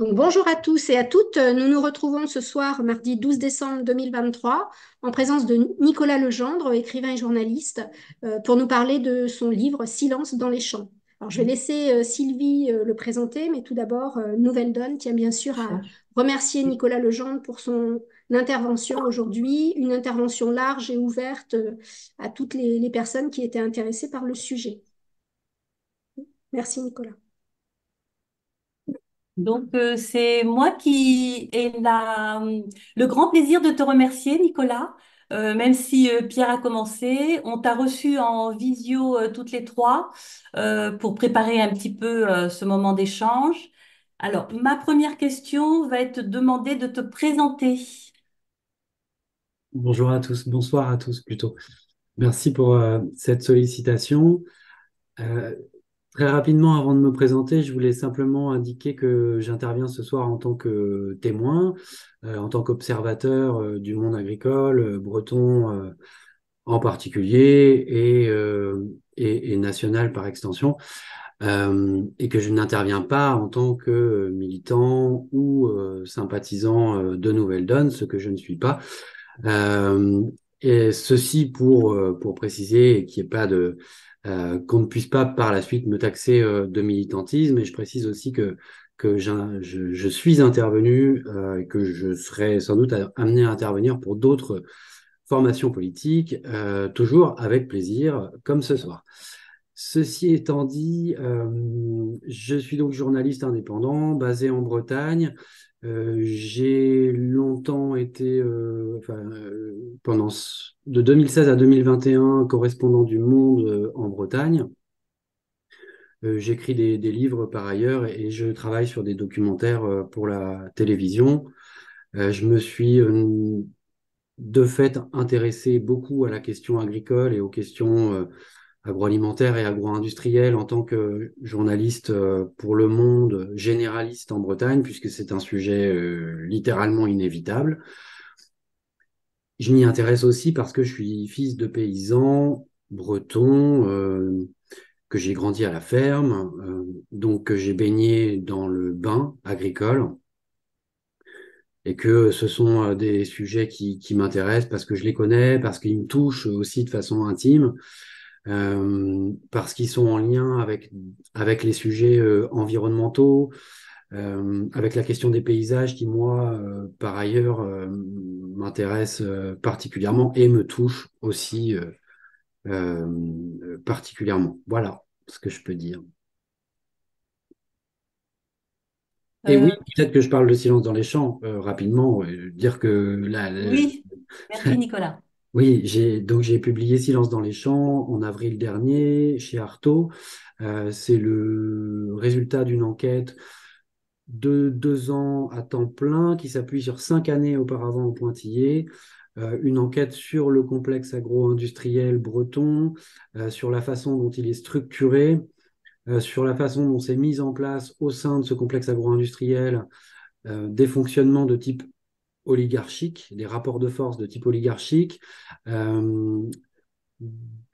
Donc, bonjour à tous et à toutes. Nous nous retrouvons ce soir, mardi 12 décembre 2023, en présence de Nicolas Legendre, écrivain et journaliste, pour nous parler de son livre Silence dans les champs. Alors, je vais laisser Sylvie le présenter, mais tout d'abord, Nouvelle Donne tient bien sûr à remercier Nicolas Legendre pour son intervention aujourd'hui, une intervention large et ouverte à toutes les personnes qui étaient intéressées par le sujet. Merci, Nicolas. C'est moi qui ai le grand plaisir de te remercier, Nicolas. Même si Pierre a commencé, on t'a reçu en visio toutes les trois pour préparer un petit peu ce moment d'échange. Alors, ma première question va être de demander de te présenter. Bonjour à tous, bonsoir à tous plutôt. Merci pour cette sollicitation. Euh, Très rapidement, avant de me présenter, je voulais simplement indiquer que j'interviens ce soir en tant que témoin, en tant qu'observateur du monde agricole, breton en particulier et national par extension, et que je n'interviens pas en tant que militant ou sympathisant de Nouvelle Donne, ce que je ne suis pas. Euh, et ceci pour préciser et qu'il n'y ait pas qu'on ne puisse pas par la suite me taxer de militantisme. Et je précise aussi que je suis intervenu et que je serai sans doute amené à intervenir pour d'autres formations politiques, toujours avec plaisir, comme ce soir. Ceci étant dit, je suis donc journaliste indépendant basé en Bretagne. J'ai longtemps été, de 2016 à 2021, correspondant du Monde en Bretagne. J'écris des livres par ailleurs et je travaille sur des documentaires pour la télévision. Je me suis de fait intéressé beaucoup à la question agricole et aux questions agroalimentaire et agro-industriel en tant que journaliste pour Le Monde, généraliste en Bretagne, puisque c'est un sujet littéralement inévitable. Je m'y intéresse aussi parce que je suis fils de paysan breton, que j'ai grandi à la ferme, donc que j'ai baigné dans le bain agricole, et que ce sont des sujets qui m'intéressent parce que je les connais, parce qu'ils me touchent aussi de façon intime, parce qu'ils sont en lien avec les sujets environnementaux, avec la question des paysages qui, moi, par ailleurs, m'intéresse particulièrement et me touche aussi particulièrement. Voilà ce que je peux dire. Et oui, Euh, peut-être que je parle de Silence dans les champs rapidement, dire que oui, merci, Nicolas. oui, j'ai publié Silence dans les champs en avril dernier chez Artaud. C'est le résultat d'une enquête de 2 ans à temps plein qui s'appuie sur 5 années auparavant au Pointillé. Une enquête sur le complexe agro-industriel breton, sur la façon dont il est structuré, sur la façon dont c'est mis en place au sein de ce complexe agro-industriel des fonctionnements de type oligarchique, des rapports de force de type oligarchique, euh,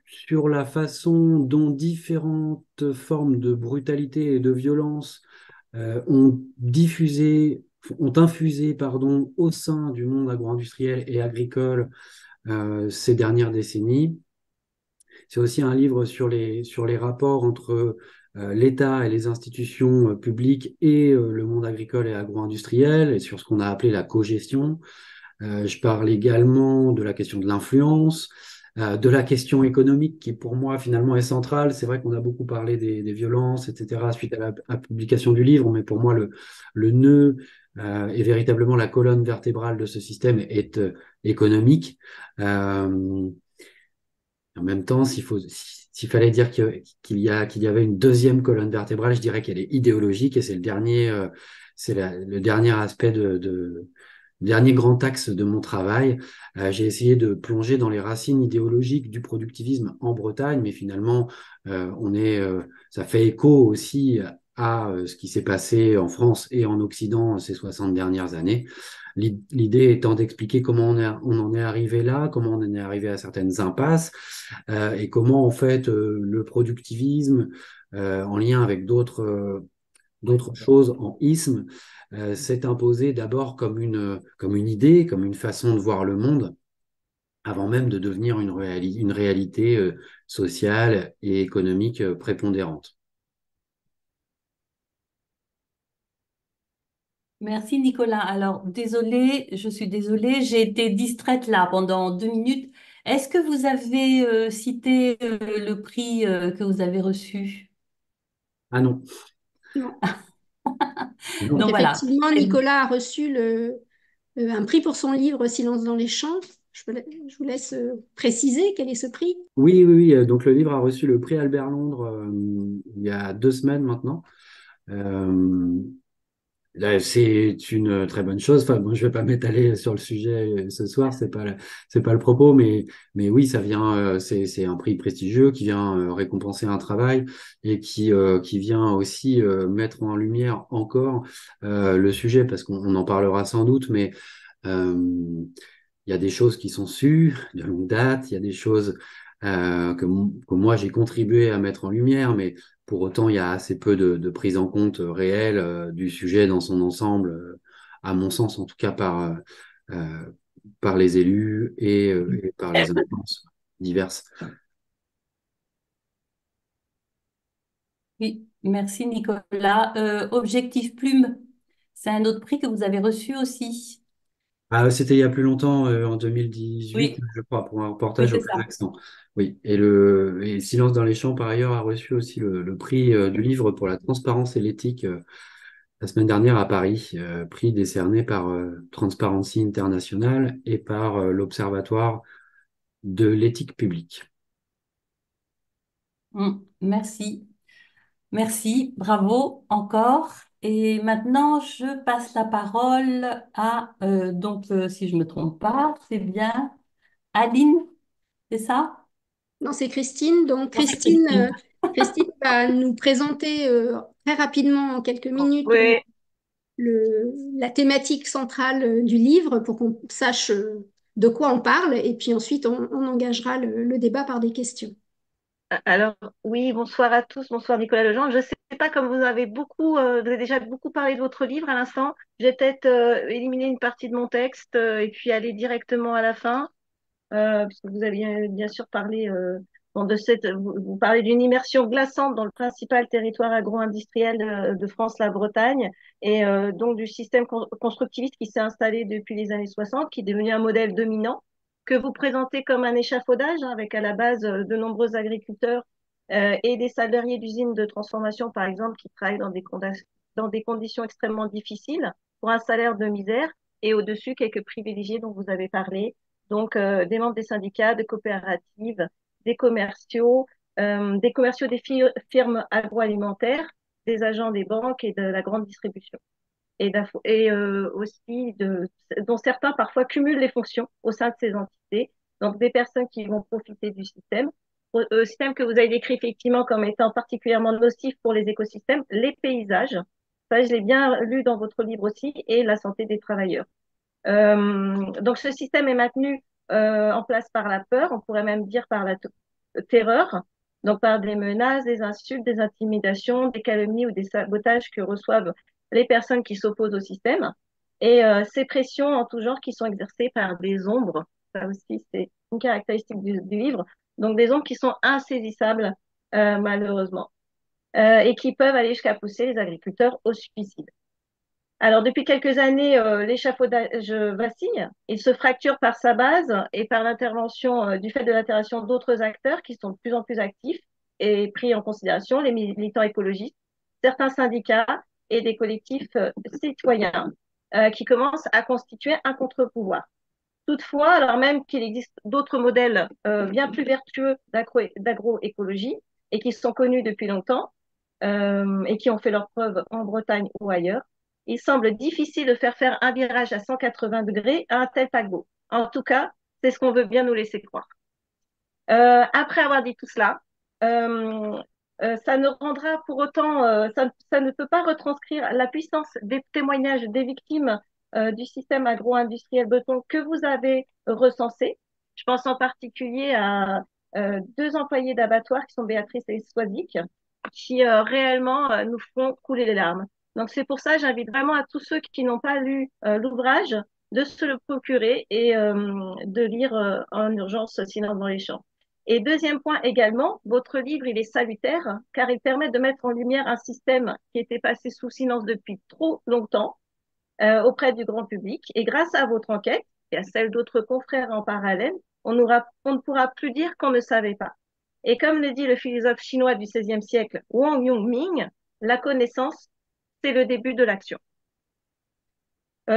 sur la façon dont différentes formes de brutalité et de violence ont infusé, pardon, au sein du monde agro-industriel et agricole ces dernières décennies. C'est aussi un livre sur les rapports entre l'État et les institutions publiques et le monde agricole et agro-industriel, et sur ce qu'on a appelé la cogestion. Je parle également de la question de l'influence, de la question économique qui pour moi finalement est centrale. C'est vrai qu'on a beaucoup parlé des violences, etc., suite à la publication du livre, mais pour moi le nœud et véritablement la colonne vertébrale de ce système est économique. En même temps, s'il fallait dire qu'il y avait une deuxième colonne vertébrale, je dirais qu'elle est idéologique et c'est le dernier, le dernier aspect dernier grand axe de mon travail. J'ai essayé de plonger dans les racines idéologiques du productivisme en Bretagne, mais finalement, ça fait écho aussi à ce qui s'est passé en France et en Occident ces 60 dernières années. L'idée étant d'expliquer comment on en est arrivé là, comment on en est arrivé à certaines impasses, et comment en fait le productivisme, en lien avec d'autres d'autres choses en isme, s'est imposé d'abord comme une idée, comme une façon de voir le monde, avant même de devenir une réalité sociale et économique prépondérante. Merci Nicolas. Alors, désolée, je suis désolée, j'ai été distraite là pendant 2 minutes. Est-ce que vous avez cité le prix que vous avez reçu? Ah non, Non. Donc non. Donc voilà. effectivement, Nicolas a reçu un prix pour son livre Silence dans les champs. Je vous laisse préciser quel est ce prix. Oui, oui, oui. Donc le livre a reçu le prix Albert Londres il y a 2 semaines maintenant. Euh, Là, c'est une très bonne chose. Enfin, bon, je vais pas m'étaler sur le sujet ce soir, c'est pas le propos, mais oui, ça vient, c'est un prix prestigieux qui vient récompenser un travail et qui vient aussi mettre en lumière encore le sujet, parce qu'on en parlera sans doute, mais euh, il y a des choses qui sont sues de longue date, il y a des choses que moi j'ai contribué à mettre en lumière, mais pour autant il y a assez peu de prise en compte réelle du sujet dans son ensemble, à mon sens en tout cas euh, par les élus et par les instances diverses. Oui, merci Nicolas. Objectif Plume, c'est un autre prix que vous avez reçu aussi. Ah, c'était il y a plus longtemps, en 2018, Oui, je crois, pour un oui, reportage au c'est ça. Kazakhstan. Oui, et Silence dans les champs, par ailleurs, a reçu aussi le prix du livre pour la transparence et l'éthique la semaine dernière à Paris, prix décerné par Transparency International et par l'Observatoire de l'éthique publique. Merci. Merci, bravo encore. Et maintenant, je passe la parole à, si je me trompe pas, c'est bien Aline, c'est ça? Non, c'est Christine. Donc Non, c'est Christine. Christine va nous présenter très rapidement, en quelques minutes, Oui, la thématique centrale du livre pour qu'on sache de quoi on parle. Et puis ensuite, on engagera le débat par des questions. alors oui, bonsoir à tous, bonsoir Nicolas Legendre. Je ne sais pas, comme vous avez déjà beaucoup parlé de votre livre à l'instant, je vais peut-être éliminer une partie de mon texte et puis aller directement à la fin. Puisque vous avez bien sûr parlé bon, vous parlez d'une immersion glaçante dans le principal territoire agro-industriel de France, la Bretagne, et donc du système constructiviste qui s'est installé depuis les années 60, qui est devenu un modèle dominant, que vous présentez comme un échafaudage, hein, avec à la base de nombreux agriculteurs et des salariés d'usines de transformation, par exemple, qui travaillent dans des conditions extrêmement difficiles pour un salaire de misère, et au-dessus, quelques privilégiés dont vous avez parlé, donc des membres des syndicats, des coopératives, des commerciaux des firmes agroalimentaires, des agents des banques et de la grande distribution. Aussi, dont certains parfois cumulent les fonctions au sein de ces entités, donc des personnes qui vont profiter du système que vous avez décrit effectivement comme étant particulièrement nocif pour les écosystèmes, les paysages, ça je l'ai bien lu dans votre livre aussi, et la santé des travailleurs. Donc ce système est maintenu en place par la peur, on pourrait même dire par la terreur, donc par des menaces, des insultes, des intimidations, des calomnies ou des sabotages que reçoivent les personnes qui s'opposent au système. Et ces pressions en tout genre qui sont exercées par des ombres, ça aussi c'est une caractéristique du livre, donc des ombres qui sont insaisissables malheureusement, et qui peuvent aller jusqu'à pousser les agriculteurs au suicide. Alors, depuis quelques années, l'échafaudage vacille. Il se fracture par sa base et par l'intervention, du fait de l'intervention d'autres acteurs qui sont de plus en plus actifs et pris en considération, les militants écologistes, certains syndicats et des collectifs citoyens qui commencent à constituer un contre-pouvoir. Toutefois, alors même qu'il existe d'autres modèles bien plus vertueux d'agroécologie et qui sont connus depuis longtemps et qui ont fait leurs preuves en Bretagne ou ailleurs, il semble difficile de faire un virage à 180 degrés à un tel paquebot. En tout cas, c'est ce qu'on veut bien nous laisser croire. Après avoir dit tout cela, euh, ça ne rendra pour autant, ça ne peut pas retranscrire la puissance des témoignages des victimes du système agro-industriel breton que vous avez recensé. Je pense en particulier à deux employés d'abattoir qui sont Béatrice et Swazik, qui réellement nous font couler les larmes. Donc c'est pour ça que j'invite vraiment à tous ceux qui n'ont pas lu l'ouvrage de se le procurer et de lire en urgence Silence dans les champs. Et deuxième point également, votre livre, il est salutaire car il permet de mettre en lumière un système qui était passé sous silence depuis trop longtemps auprès du grand public. Et grâce à votre enquête et à celle d'autres confrères en parallèle, on ne pourra plus dire qu'on ne savait pas. Et comme le dit le philosophe chinois du XVIe siècle, Wang Yongming, la connaissance, c'est le début de l'action.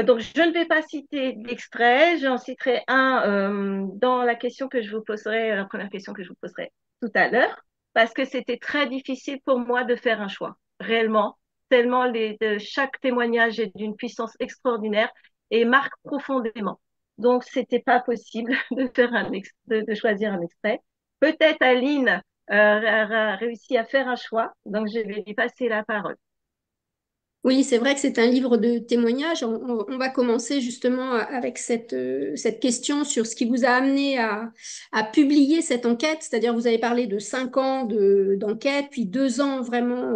Donc, je ne vais pas citer d'extrait, j'en citerai un dans la question que je vous poserai, la première question que je vous poserai tout à l'heure, parce que c'était très difficile pour moi de faire un choix, réellement, tellement chaque témoignage est d'une puissance extraordinaire et marque profondément. Donc, c'était pas possible de faire de choisir un extrait. Peut-être Aline a réussi à faire un choix, donc je vais lui passer la parole. Oui, c'est vrai que c'est un livre de témoignages. On va commencer justement avec cette question sur ce qui vous a amené à publier cette enquête. C'est-à-dire, vous avez parlé de 5 ans d'enquête, puis 2 ans vraiment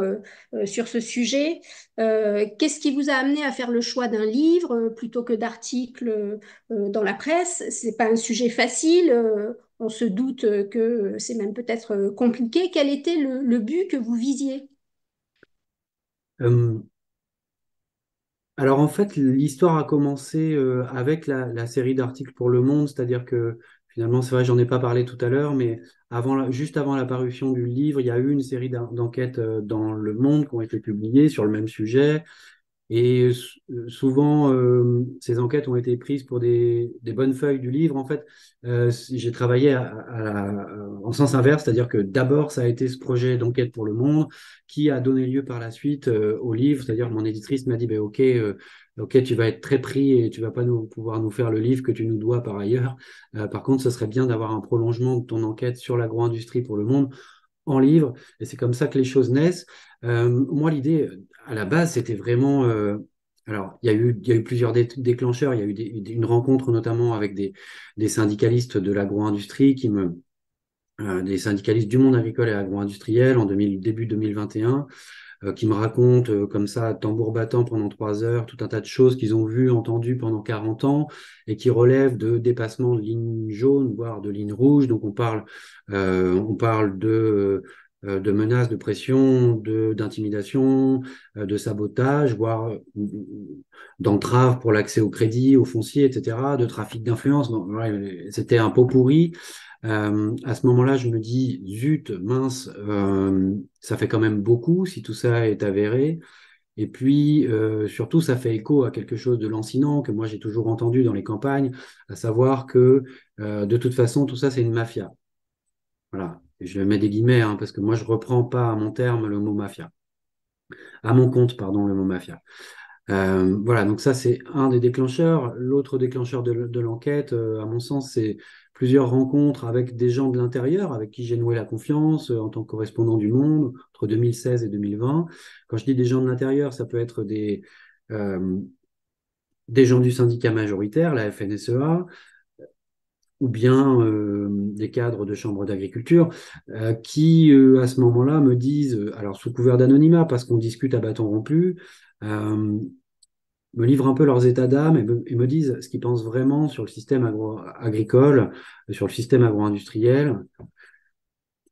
sur ce sujet. Qu'est-ce qui vous a amené à faire le choix d'un livre plutôt que d'articles dans la presse? C'est pas un sujet facile. On se doute que c'est même peut-être compliqué. Quel était le but que vous visiez? Euh, Alors en fait, l'histoire a commencé avec la série d'articles pour Le Monde, c'est-à-dire que finalement, c'est vrai, j'en ai pas parlé tout à l'heure, mais juste avant la parution du livre, il y a eu une série d'enquêtes dans Le Monde qui ont été publiées sur le même sujet. Et souvent, ces enquêtes ont été prises pour des bonnes feuilles du livre. En fait, j'ai travaillé en sens inverse, c'est-à-dire que d'abord, ça a été ce projet d'enquête pour Le Monde qui a donné lieu par la suite au livre. C'est-à-dire que mon éditrice m'a dit, ben, OK, tu vas être très pris et tu vas pas pouvoir nous faire le livre que tu nous dois par ailleurs. Par contre, ce serait bien d'avoir un prolongement de ton enquête sur l'agro-industrie pour Le Monde en livre, et c'est comme ça que les choses naissent. Moi, l'idée, à la base, c'était vraiment... alors, il y a eu plusieurs déclencheurs. Il y a eu une rencontre notamment avec des syndicalistes de l'agro-industrie des syndicalistes du monde agricole et agro-industriel début 2021 qui me racontent comme ça, tambour battant pendant 3 heures, tout un tas de choses qu'ils ont vues, entendues pendant 40 ans et qui relèvent de dépassements de lignes jaunes, voire de lignes rouges. Donc on parle de menaces, de pression, d'intimidation, de sabotage, voire d'entraves pour l'accès au crédit, au foncier, etc., de trafic d'influence. Donc, ouais, c'était un pot pourri. À ce moment-là, je me dis, zut, mince, ça fait quand même beaucoup si tout ça est avéré. Et puis, surtout, ça fait écho à quelque chose de lancinant que moi j'ai toujours entendu dans les campagnes, à savoir que de toute façon, tout ça, c'est une mafia. Voilà. Et je mets des guillemets, hein, parce que moi, je reprends pas à mon terme le mot mafia. À mon compte, pardon, le mot mafia. Voilà, donc ça c'est un des déclencheurs. L'autre déclencheur de l'enquête, à mon sens, c'est plusieurs rencontres avec des gens de l'intérieur avec qui j'ai noué la confiance en tant que correspondant du Monde entre 2016 et 2020. Quand je dis des gens de l'intérieur, ça peut être euh, des gens du syndicat majoritaire, la FNSEA, ou bien des cadres de chambres d'agriculture qui, à ce moment-là, me disent, alors sous couvert d'anonymat, parce qu'on discute à bâton rompu, euh, me livrent un peu leurs états d'âme et me disent ce qu'ils pensent vraiment sur le système agricole, sur le système agro-industriel.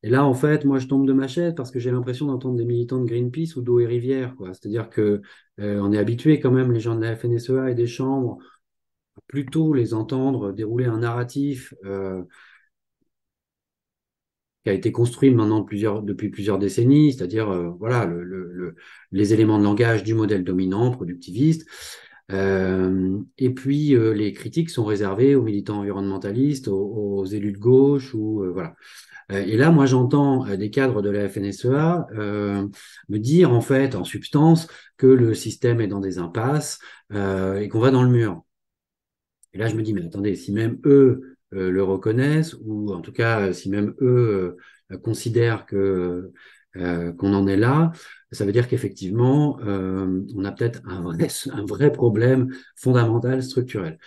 Et là, en fait, moi, je tombe de ma chaise parce que j'ai l'impression d'entendre des militants de Greenpeace ou d'Eau et Rivière, quoi. C'est-à-dire que on est habitué quand même, les gens de la FNSEA et des chambres, à plutôt les entendre dérouler un narratif qui a été construit maintenant depuis plusieurs décennies, c'est-à-dire voilà les éléments de langage du modèle dominant, productiviste. Et puis les critiques sont réservées aux militants environnementalistes, aux élus de gauche, ou voilà. Et là, moi, j'entends des cadres de la FNSEA me dire, en fait, en substance, que le système est dans des impasses et qu'on va dans le mur. Et là, je me dis, mais attendez, si même eux le reconnaissent, ou en tout cas, si même eux considèrent qu'on en est là, ça veut dire qu'effectivement, on a peut-être un vrai problème fondamental, structurel.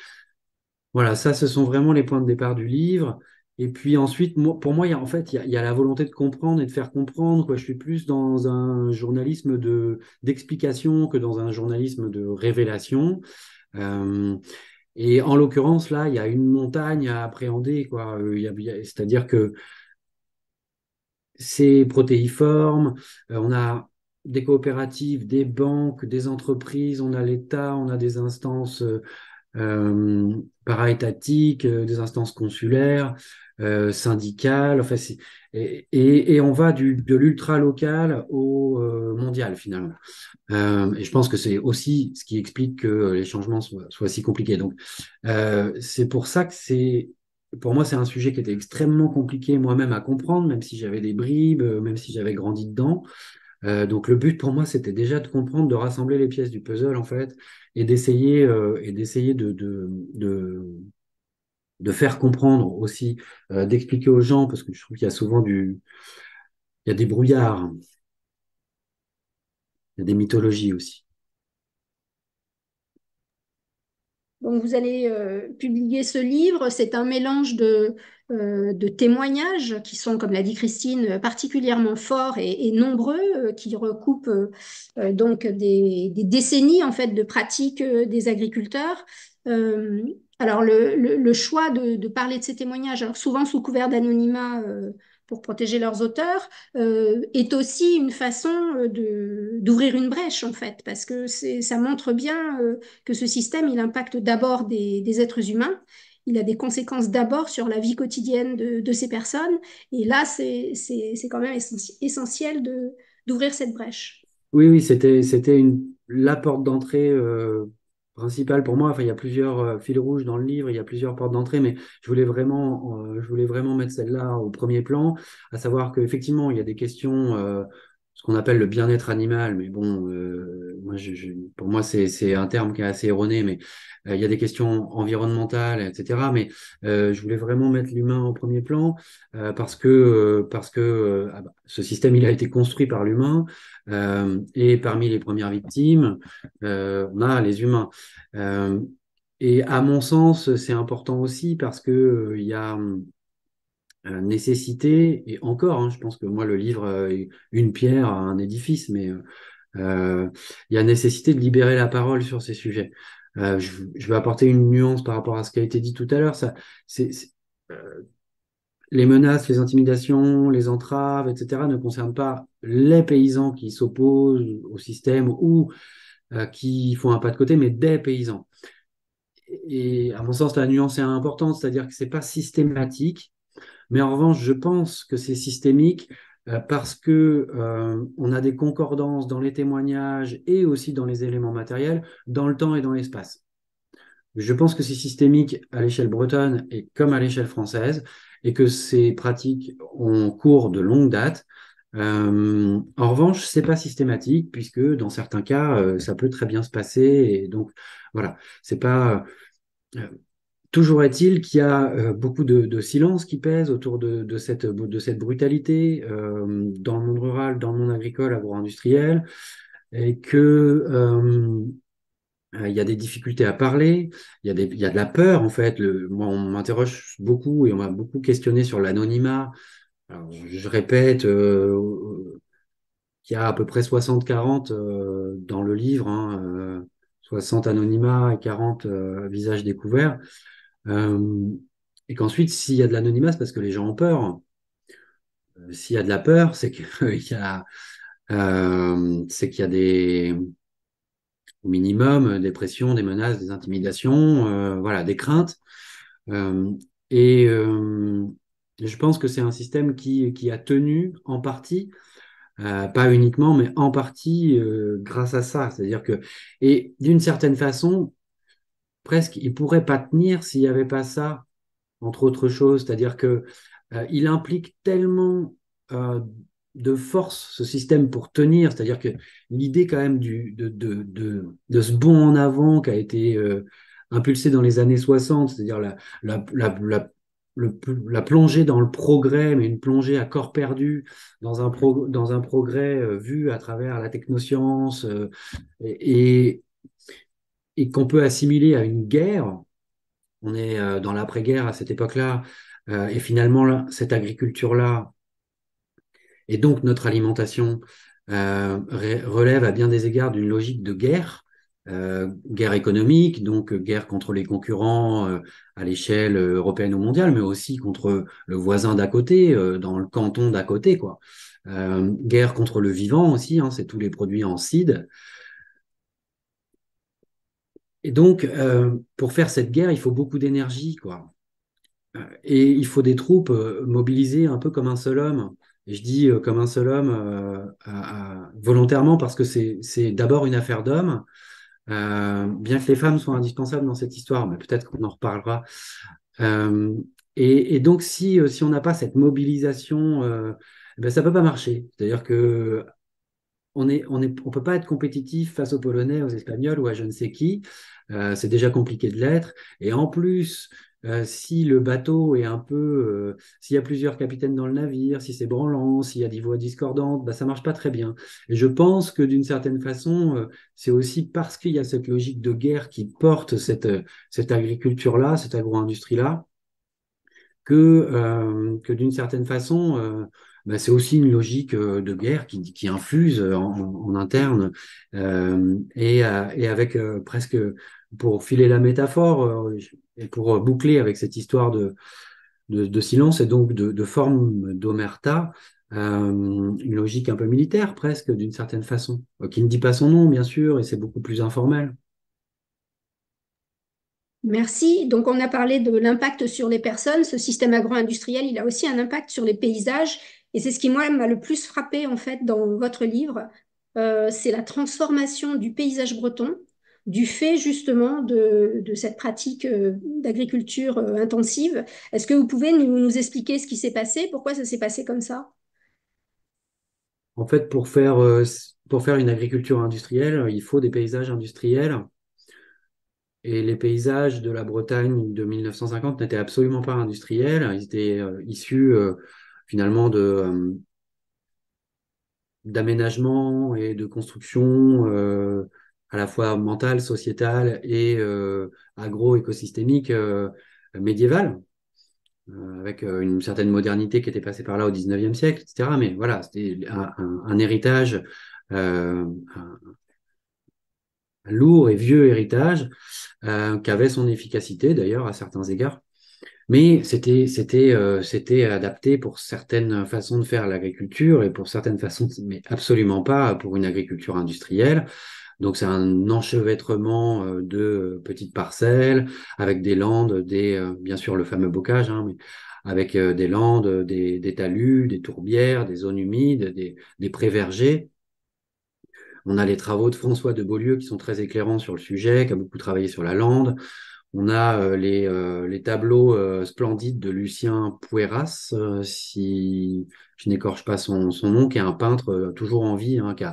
Voilà, ça, ce sont vraiment les points de départ du livre. Et puis ensuite, pour moi, en fait, il y a la volonté de comprendre et de faire comprendre, quoi. Je suis plus dans un journalisme d'explication que dans un journalisme de révélation. Euh, et en l'occurrence, là, il y a une montagne à appréhender, quoi. C'est-à-dire que c'est protéiforme, on a des coopératives, des banques, des entreprises, on a l'État, on a des instances para-étatiques, des instances consulaires, syndicales, enfin, et on va de l'ultra local au mondial finalement. Et je pense que c'est aussi ce qui explique que les changements soient si compliqués. Donc, c'est pour ça que pour moi, c'est un sujet qui était extrêmement compliqué moi-même à comprendre, même si j'avais des bribes, même si j'avais grandi dedans. Donc, le but pour moi, c'était déjà de comprendre, de rassembler les pièces du puzzle, en fait, et d'essayer de faire comprendre aussi, d'expliquer aux gens, parce que je trouve qu'il y a souvent il y a des brouillards, il y a des mythologies aussi. Donc, vous allez publier ce livre. C'est un mélange de témoignages qui sont, comme l'a dit Christine, particulièrement forts et nombreux, qui recoupent donc des décennies en fait de pratiques des agriculteurs. Euh, alors, le choix de parler de ces témoignages, alors souvent sous couvert d'anonymat pour protéger leurs auteurs, est aussi une façon d'ouvrir une brèche en fait, parce que ça montre bien que ce système, il impacte d'abord des êtres humains. Il a des conséquences d'abord sur la vie quotidienne de ces personnes. Et là, c'est quand même essentiel d'ouvrir cette brèche. Oui, oui, c'était la porte d'entrée principale pour moi. Enfin, il y a plusieurs fils rouges dans le livre, il y a plusieurs portes d'entrée, mais je voulais vraiment mettre celle-là au premier plan, à savoir qu'effectivement, il y a des questions, ce qu'on appelle le bien-être animal, mais bon, moi, pour moi, c'est un terme qui est assez erroné, mais il y a des questions environnementales, etc. Mais je voulais vraiment mettre l'humain au premier plan parce que ce système, il a été construit par l'humain. Et parmi les premières victimes, on a les humains. Euh, et à mon sens, c'est important aussi parce que il y a nécessité, et encore, hein, je pense que moi, le livre est une pierre à un édifice, mais il y a nécessité de libérer la parole sur ces sujets. Je vais apporter une nuance par rapport à ce qui a été dit tout à l'heure. Euh, les menaces, les intimidations, les entraves, etc., ne concernent pas les paysans qui s'opposent au système ou qui font un pas de côté, mais des paysans. Et à mon sens, la nuance est importante, c'est-à-dire que c'est pas systématique, mais en revanche, je pense que c'est systémique parce que on a des concordances dans les témoignages et aussi dans les éléments matériels, dans le temps et dans l'espace. Je pense que c'est systémique à l'échelle bretonne et comme à l'échelle française, et que ces pratiques ont cours de longue date. En revanche, c'est pas systématique, puisque dans certains cas, ça peut très bien se passer. Et donc, voilà, c'est pas. Toujours est-il qu'il y a beaucoup de silence qui pèse autour de cette brutalité dans le monde rural, dans le monde agricole, agro-industriel, et que il y a des difficultés à parler, il y a de la peur en fait. Moi, on m'interroge beaucoup et on m'a beaucoup questionné sur l'anonymat. Alors, je répète qu'il y a à peu près 60-40 dans le livre, hein, 60 anonymat et 40 visages découverts. Euh, et qu'ensuite, s'il y a de l'anonymat, c'est parce que les gens ont peur. S'il y a de la peur, c'est qu'il y a au minimum des pressions, des menaces, des intimidations, voilà, des craintes. Euh, et je pense que c'est un système qui a tenu en partie, pas uniquement, mais en partie grâce à ça. C'est-à-dire que, et d'une certaine façon, presque, il pourrait pas tenir s'il n'y avait pas ça, entre autres choses. C'est-à-dire que il implique tellement euh, de force ce système pour tenir. C'est-à-dire que l'idée quand même de ce bond en avant qui a été impulsé dans les années 60, c'est-à-dire la plongée dans le progrès, mais une plongée à corps perdu dans un progrès vu à travers la technoscience et, et qu'on peut assimiler à une guerre. On est dans l'après-guerre à cette époque-là. Et finalement, là, cette agriculture-là, et donc notre alimentation, relève à bien des égards d'une logique de guerre, guerre économique, donc guerre contre les concurrents à l'échelle européenne ou mondiale, mais aussi contre le voisin d'à côté, dans le canton d'à côté, quoi. Guerre contre le vivant aussi, hein, c'est tous les produits en seed. Et donc, pour faire cette guerre, il faut beaucoup d'énergie, quoi. Et il faut des troupes mobilisées un peu comme un seul homme. Et je dis comme un seul homme volontairement parce que c'est d'abord une affaire d'hommes, bien que les femmes soient indispensables dans cette histoire, mais peut-être qu'on en reparlera. Euh, et donc, si on n'a pas cette mobilisation, ben, ça peut pas marcher. C'est-à-dire que on peut pas être compétitif face aux Polonais, aux Espagnols ou à je ne sais qui. C'est déjà compliqué de l'être. Et en plus, si le bateau est un peu, s'il y a plusieurs capitaines dans le navire, si c'est branlant, s'il y a des voix discordantes, bah, ça marche pas très bien. Et je pense que d'une certaine façon, c'est aussi parce qu'il y a cette logique de guerre qui porte cette agriculture-là, cette agro-industrie-là, que d'une certaine façon, bah, c'est aussi une logique de guerre qui infuse en interne et avec presque, pour filer la métaphore et pour boucler avec cette histoire de silence et donc de forme d'omerta, une logique un peu militaire presque d'une certaine façon, qui ne dit pas son nom bien sûr et c'est beaucoup plus informel. Merci. Donc, on a parlé de l'impact sur les personnes. Ce système agro-industriel, il a aussi un impact sur les paysages. Et c'est ce qui, moi, m'a le plus frappé, en fait, dans votre livre. C'est la transformation du paysage breton, du fait, justement, de cette pratique d'agriculture intensive. Est-ce que vous pouvez nous expliquer ce qui s'est passé? Pourquoi ça s'est passé comme ça? En fait, pour faire une agriculture industrielle, il faut des paysages industriels. Et les paysages de la Bretagne de 1950 n'étaient absolument pas industriels. Ils étaient issus finalement d'aménagement et de construction à la fois mentale, sociétale et agro-écosystémique médiévale, avec une certaine modernité qui était passée par là au 19e siècle, etc. Mais voilà, c'était un héritage, un lourd et vieux héritage qui avait son efficacité d'ailleurs à certains égards. Mais c'était adapté pour certaines façons de faire l'agriculture et pour certaines façons, mais absolument pas pour une agriculture industrielle. Donc c'est un enchevêtrement de petites parcelles avec des landes, bien sûr le fameux bocage, hein, mais avec des landes, des talus, des tourbières, des zones humides, des prés-vergers. On a les travaux de François de Beaulieu qui sont très éclairants sur le sujet, qui a beaucoup travaillé sur la lande. On a les tableaux splendides de Lucien Pueras, si je n'écorche pas son nom, qui est un peintre toujours en vie, hein, qui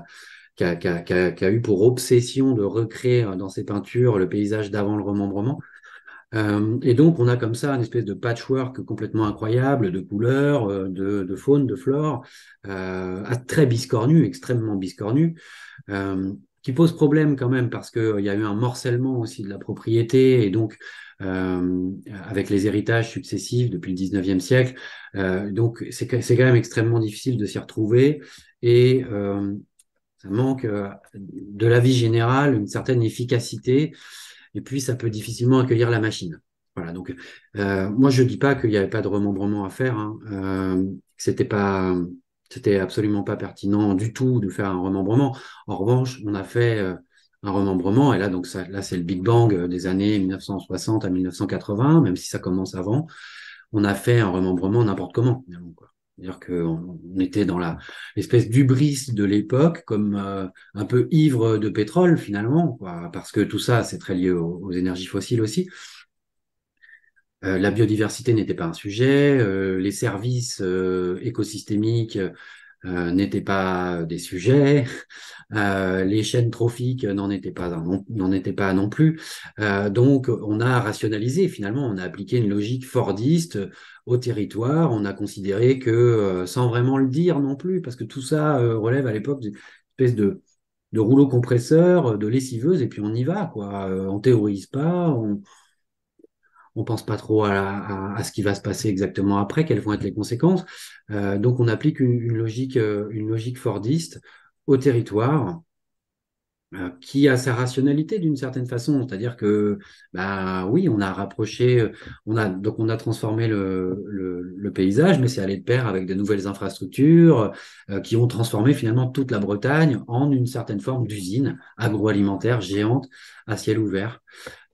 a eu pour obsession de recréer dans ses peintures le paysage d'avant le remembrement. Et donc, on a comme ça une espèce de patchwork complètement incroyable de couleurs, de faune, de flore, très biscornu, extrêmement biscornu, qui pose problème quand même parce qu'il y a eu un morcellement aussi de la propriété et donc avec les héritages successifs depuis le 19e siècle. Donc, c'est quand même extrêmement difficile de s'y retrouver et ça manque de la vie générale, une certaine efficacité et puis ça peut difficilement accueillir la machine. Voilà, donc moi je dis pas qu'il n'y avait pas de remembrement à faire, hein. C'était absolument pas pertinent du tout de faire un remembrement. En revanche, on a fait un remembrement, et là donc là c'est le Big Bang des années 1960 à 1980, même si ça commence avant. On a fait un remembrement n'importe comment, finalement, quoi. C'est-à-dire qu'on était dans l'espèce d'hubris de l'époque, comme un peu ivre de pétrole finalement, quoi, parce que tout ça, c'est très lié aux énergies fossiles aussi. La biodiversité n'était pas un sujet, les services écosystémiques n'étaient pas des sujets, les chaînes trophiques n'en étaient pas non plus. Donc, on a rationalisé finalement, on a appliqué une logique fordiste au territoire. On a considéré que, sans vraiment le dire non plus, parce que tout ça relève à l'époque d'une espèce de rouleau compresseur, de lessiveuse, et puis on y va, quoi. On théorise pas, on pense pas trop à ce qui va se passer exactement après, quelles vont être les conséquences. Donc on applique une logique fordiste au territoire qui a sa rationalité d'une certaine façon, c'est-à-dire que bah oui, on a rapproché, on a transformé le paysage, mais c'est allé de pair avec de nouvelles infrastructures qui ont transformé finalement toute la Bretagne en une certaine forme d'usine agroalimentaire géante à ciel ouvert.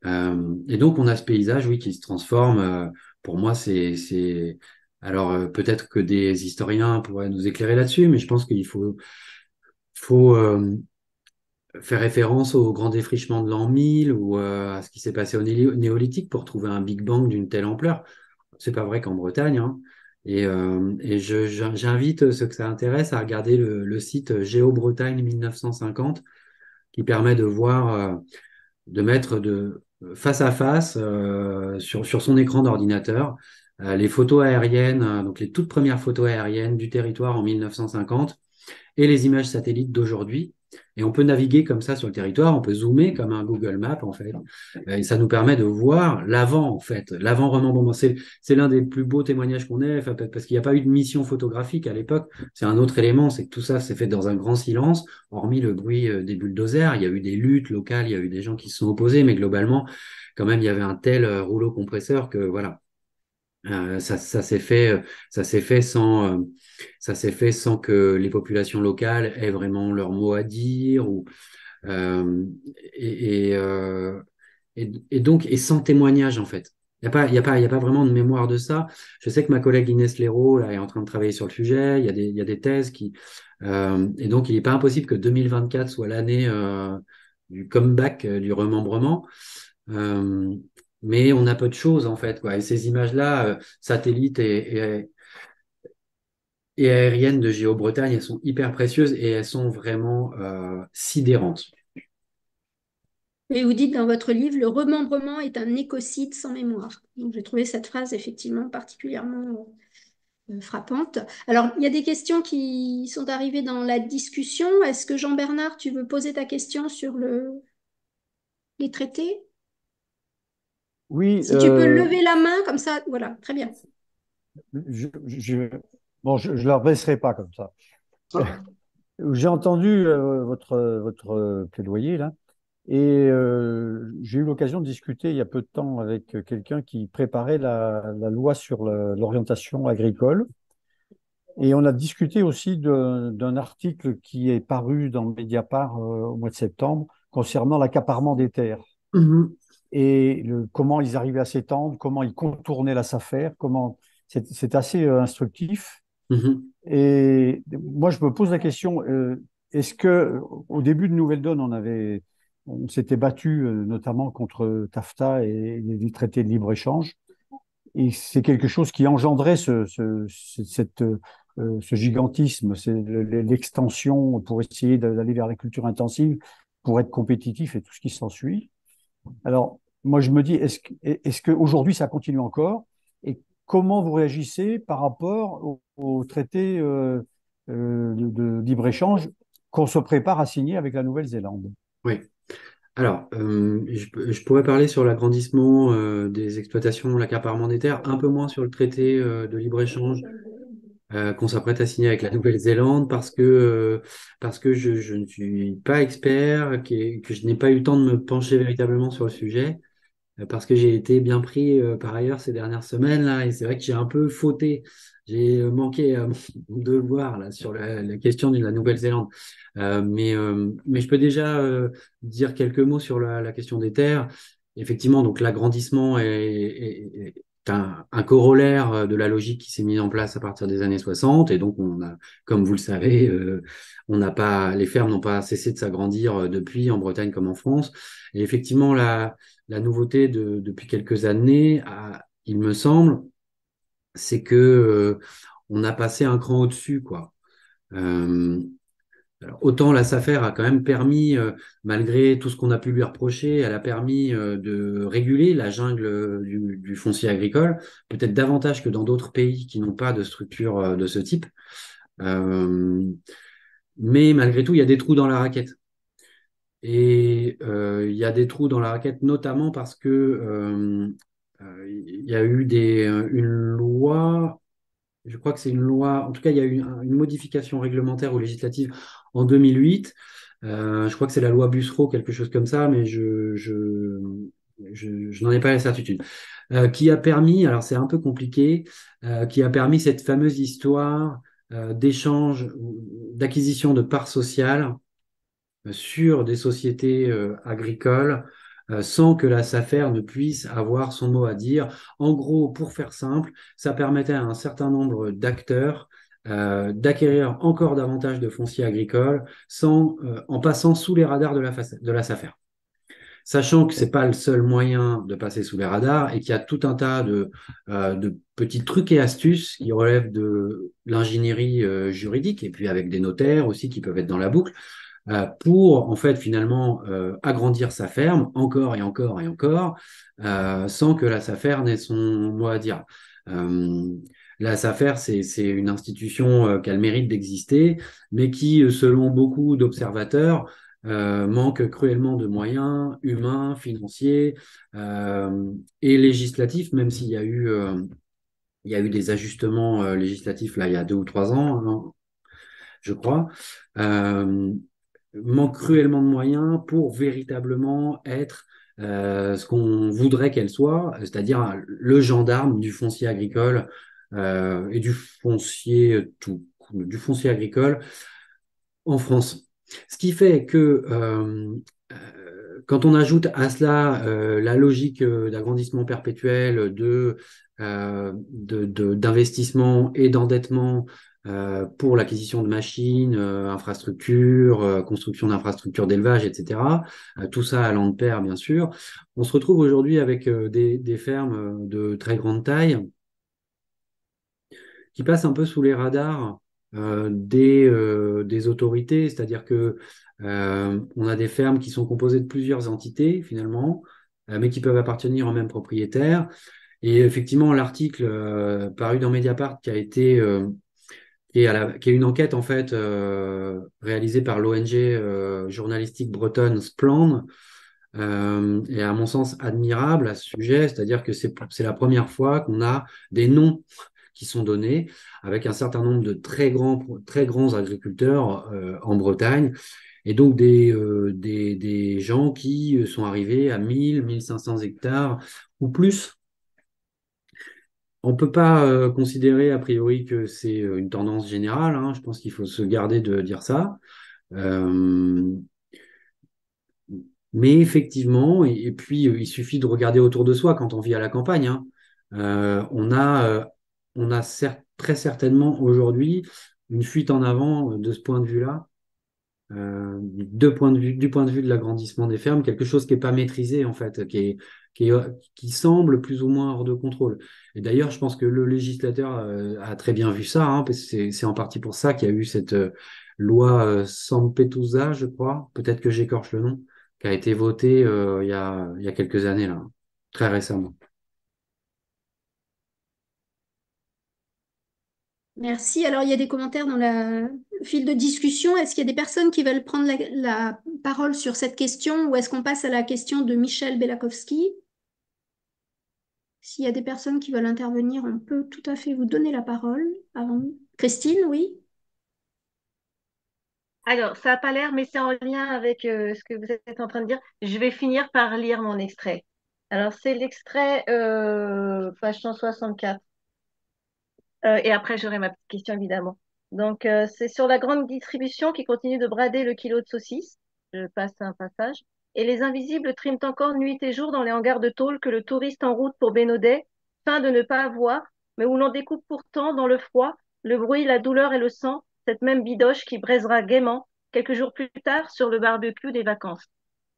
Et donc on a ce paysage, oui, qui se transforme. Pour moi, c'est alors peut-être que des historiens pourraient nous éclairer là-dessus, mais je pense qu'il faut faire référence au grand défrichement de l'an 1000 ou à ce qui s'est passé au néolithique pour trouver un Big Bang d'une telle ampleur. C'est pas vrai qu'en Bretagne, hein. J'invite ceux que ça intéresse à regarder le site GeoBretagne 1950 qui permet de voir, de mettre face à face sur son écran d'ordinateur les photos aériennes, donc les toutes premières photos aériennes du territoire en 1950 et les images satellites d'aujourd'hui. Et on peut naviguer comme ça sur le territoire, on peut zoomer comme un Google Maps en fait. Et ça nous permet de voir l'avant en fait, l'avant remembrement. C'est l'un des plus beaux témoignages qu'on ait, enfin, parce qu'il n'y a pas eu de mission photographique à l'époque. C'est un autre élément, c'est que tout ça s'est fait dans un grand silence, hormis le bruit des bulldozers. Il y a eu des luttes locales, il y a eu des gens qui se sont opposés, mais globalement, quand même, il y avait un tel rouleau compresseur que voilà. Ça s'est fait ça s'est fait sans que les populations locales aient vraiment leur mot à dire euh, et, et, euh, et donc et sans témoignage en fait. Il y a pas vraiment de mémoire de ça. Je sais que ma collègue Inès Léraud là, est en train de travailler sur le sujet. Il y a des thèses qui et donc il n'est pas impossible que 2024 soit l'année du comeback, du remembrement. Euh, mais on a peu de choses en fait, quoi. Et ces images-là, satellites et aériennes de Géo-Bretagne, elles sont hyper précieuses et elles sont vraiment sidérantes. Et vous dites dans votre livre, le remembrement est un écocide sans mémoire. Donc j'ai trouvé cette phrase effectivement particulièrement frappante. Alors, il y a des questions qui sont arrivées dans la discussion. Est-ce que Jean-Bernard, tu veux poser ta question sur les traités? Oui, Si tu peux lever la main, comme ça, voilà, très bien. je, je, bon, je leur baisserai pas comme ça. J'ai entendu votre plaidoyer là, et j'ai eu l'occasion de discuter il y a peu de temps avec quelqu'un qui préparait la loi sur l'orientation agricole. Et on a discuté aussi d'un article qui est paru dans Mediapart au mois de septembre concernant l'accaparement des terres Mhm, et comment ils arrivaient à s'étendre, comment ils contournaient la SAFER, comment c'est assez instructif. mhm. Et moi, je me pose la question, est-ce que au début de Nouvelle Donne, on s'était battu notamment contre TAFTA et les traités de libre-échange, et c'est quelque chose qui engendrait ce gigantisme, c'est l'extension pour essayer d'aller vers la culture intensive, pour être compétitif et tout ce qui s'ensuit. Alors, moi, je me dis, est-ce qu'aujourd'hui, ça continue encore? Et comment vous réagissez par rapport au traité de libre-échange qu'on se prépare à signer avec la Nouvelle-Zélande? Oui. Alors, je pourrais parler sur l'agrandissement des exploitations, l'accaparement des terres, un peu moins sur le traité de libre-échange qu'on s'apprête à signer avec la Nouvelle-Zélande parce que je ne suis pas expert, que je n'ai pas eu le temps de me pencher véritablement sur le sujet. Parce que j'ai été bien pris par ailleurs ces dernières semaines là, et c'est vrai que j'ai un peu fauté. J'ai manqué mon devoir là sur la question de la Nouvelle-Zélande. Mais je peux déjà dire quelques mots sur la question des terres. Effectivement, donc l'agrandissement est un corollaire de la logique qui s'est mise en place à partir des années 60. Et donc, on a, comme vous le savez, on n'a pas, les fermes n'ont pas cessé de s'agrandir depuis en Bretagne comme en France. Et effectivement, la nouveauté depuis quelques années, il me semble, c'est que on a passé un cran au-dessus, quoi. Euh, alors, autant la SAFER a quand même permis, malgré tout ce qu'on a pu lui reprocher, elle a permis de réguler la jungle du foncier agricole, peut-être davantage que dans d'autres pays qui n'ont pas de structure de ce type. Euh, mais malgré tout, il y a des trous dans la raquette. Et il y a des trous dans la raquette, notamment parce que il y a eu une loi, je crois que c'est une loi, en tout cas, il y a eu une modification réglementaire ou législative en 2008. Je crois que c'est la loi Bussereau, quelque chose comme ça, mais je n'en ai pas la certitude. Qui a permis, alors c'est un peu compliqué, qui a permis cette fameuse histoire d'échange, d'acquisition de parts sociales sur des sociétés agricoles sans que la SAFER ne puisse avoir son mot à dire. En gros, pour faire simple, ça permettait à un certain nombre d'acteurs d'acquérir encore davantage de foncier agricole en passant sous les radars de la SAFER. Sachant que c'est pas le seul moyen de passer sous les radars et qu'il y a tout un tas de petits trucs et astuces qui relèvent de l'ingénierie juridique et puis avec des notaires aussi qui peuvent être dans la boucle pour en fait finalement agrandir sa ferme encore et encore et encore sans que la SAFER n'ait son mot à dire. Euh, la SAFER, c'est une institution qui a le mérite d'exister, mais qui, selon beaucoup d'observateurs, manque cruellement de moyens humains, financiers et législatifs, même s'il y a il y a eu des ajustements législatifs là il y a 2 ou 3 ans, hein, je crois. Euh, Manque cruellement de moyens pour véritablement être ce qu'on voudrait qu'elle soit, c'est-à-dire le gendarme du foncier agricole et du foncier agricole en France. Ce qui fait que quand on ajoute à cela la logique d'agrandissement perpétuel, d'investissement et d'endettement pour l'acquisition de machines, infrastructures, construction d'infrastructures d'élevage, etc. Tout ça allant de pair, bien sûr. On se retrouve aujourd'hui avec des fermes de très grande taille qui passent un peu sous les radars des autorités, c'est-à-dire que on a des fermes qui sont composées de plusieurs entités finalement, mais qui peuvent appartenir au même propriétaire. Et effectivement, l'article paru dans Mediapart qui est une enquête en fait réalisée par l'ONG journalistique bretonne Splan, est à mon sens admirable à ce sujet, c'est-à-dire que c'est la première fois qu'on a des noms qui sont donnés avec un certain nombre de très grands agriculteurs en Bretagne et donc des gens qui sont arrivés à 1 500 hectares ou plus. On ne peut pas considérer a priori que c'est une tendance générale, hein. Je pense qu'il faut se garder de dire ça. Euh, mais effectivement, et puis il suffit de regarder autour de soi quand on vit à la campagne, hein. On a très certainement aujourd'hui une fuite en avant de ce point de vue-là, du point de vue de l'agrandissement des fermes, quelque chose qui n'est pas maîtrisé en fait, qui semble plus ou moins hors de contrôle. Et d'ailleurs, je pense que le législateur a très bien vu ça, hein, parce que c'est en partie pour ça qu'il y a eu cette loi Sampetusa, je crois, peut-être que j'écorche le nom, qui a été votée il y a quelques années là, très récemment. Merci. Alors, il y a des commentaires dans le fil de discussion. Est-ce qu'il y a des personnes qui veulent prendre la parole sur cette question ou est-ce qu'on passe à la question de Michel Belakowski? S'il y a des personnes qui veulent intervenir, on peut tout à fait vous donner la parole avant. Christine, oui? Alors, ça n'a pas l'air, mais c'est en lien avec ce que vous êtes en train de dire. Je vais finir par lire mon extrait. Alors, c'est l'extrait page 164. Et après, j'aurai ma petite question, évidemment. Donc, c'est sur la grande distribution qui continue de brader le kilo de saucisses. Je passe un passage. Et les invisibles triment encore nuit et jour dans les hangars de tôle que le touriste en route pour Bénodet feint de ne pas avoir, mais où l'on découpe pourtant dans le froid, le bruit, la douleur et le sang, cette même bidoche qui braisera gaiement quelques jours plus tard sur le barbecue des vacances.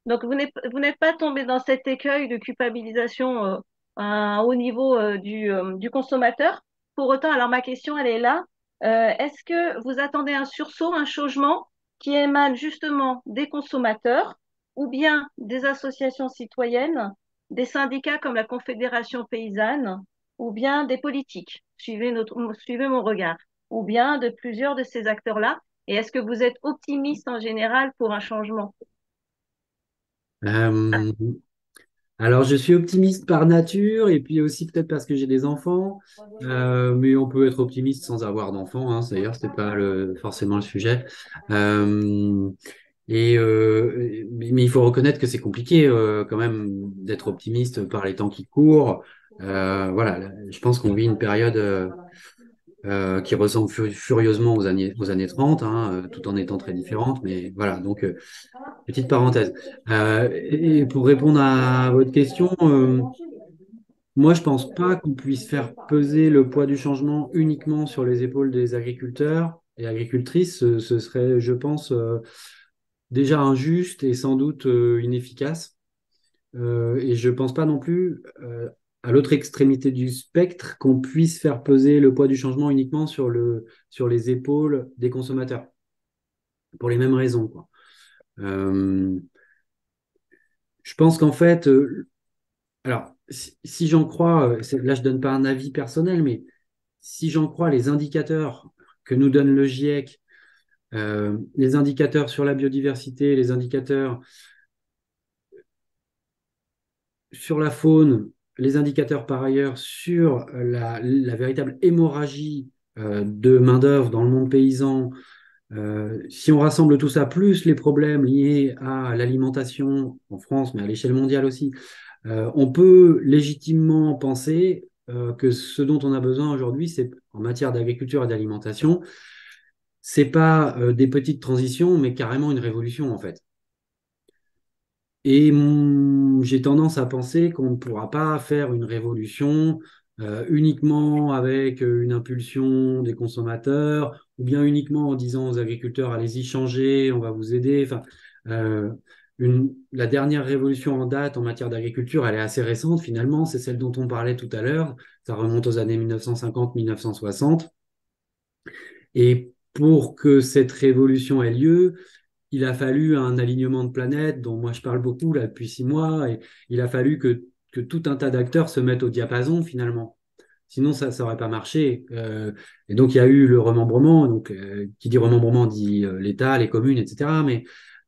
Donc, vous n'êtes pas tombé dans cet écueil de culpabilisation à un haut niveau du consommateur. Pour autant, alors ma question, elle est là. Est-ce que vous attendez un sursaut, un changement qui émane justement des consommateurs ou bien des associations citoyennes, des syndicats comme la Confédération paysanne ou bien des politiques? Suivez mon regard. Ou bien de plusieurs de ces acteurs-là. Et est-ce que vous êtes optimiste en général pour un changement? Euh, Alors, je suis optimiste par nature et puis aussi peut-être parce que j'ai des enfants. Mais on peut être optimiste sans avoir d'enfants, hein. D'ailleurs, c'est pas forcément le sujet. Euh, mais il faut reconnaître que c'est compliqué quand même d'être optimiste par les temps qui courent. Voilà, je pense qu'on vit une période qui ressemble furieusement aux années 30, hein, tout en étant très différente. Mais voilà, donc petite parenthèse. Et pour répondre à votre question, moi je pense pas qu'on puisse faire peser le poids du changement uniquement sur les épaules des agriculteurs et agricultrices. Ce serait, je pense, déjà injuste et sans doute inefficace. Et je pense pas non plus, à l'autre extrémité du spectre, qu'on puisse faire peser le poids du changement uniquement sur les épaules des consommateurs, pour les mêmes raisons, quoi. Euh, je pense qu'en fait, alors, si j'en crois, là je donne pas un avis personnel, mais si j'en crois les indicateurs que nous donne le GIEC, les indicateurs sur la biodiversité, les indicateurs sur la faune, les indicateurs par ailleurs sur la véritable hémorragie de main-d'œuvre dans le monde paysan, si on rassemble tout ça, plus les problèmes liés à l'alimentation en France, mais à l'échelle mondiale aussi, on peut légitimement penser que ce dont on a besoin aujourd'hui, c'est en matière d'agriculture et d'alimentation, c'est pas des petites transitions, mais carrément une révolution en fait. Et j'ai tendance à penser qu'on ne pourra pas faire une révolution uniquement avec une impulsion des consommateurs, ou bien uniquement en disant aux agriculteurs, allez-y, changez, on va vous aider. Enfin, euh, la dernière révolution en date en matière d'agriculture, elle est assez récente finalement, c'est celle dont on parlait tout à l'heure. Ça remonte aux années 1950-1960. Et pour que cette révolution ait lieu, il a fallu un alignement de planètes dont moi je parle beaucoup là depuis 6 mois, et il a fallu que tout un tas d'acteurs se mettent au diapason finalement. Sinon, ça n'aurait pas marché. Et donc, il y a eu le remembrement. Donc, qui dit remembrement dit l'État, les communes, etc. Mais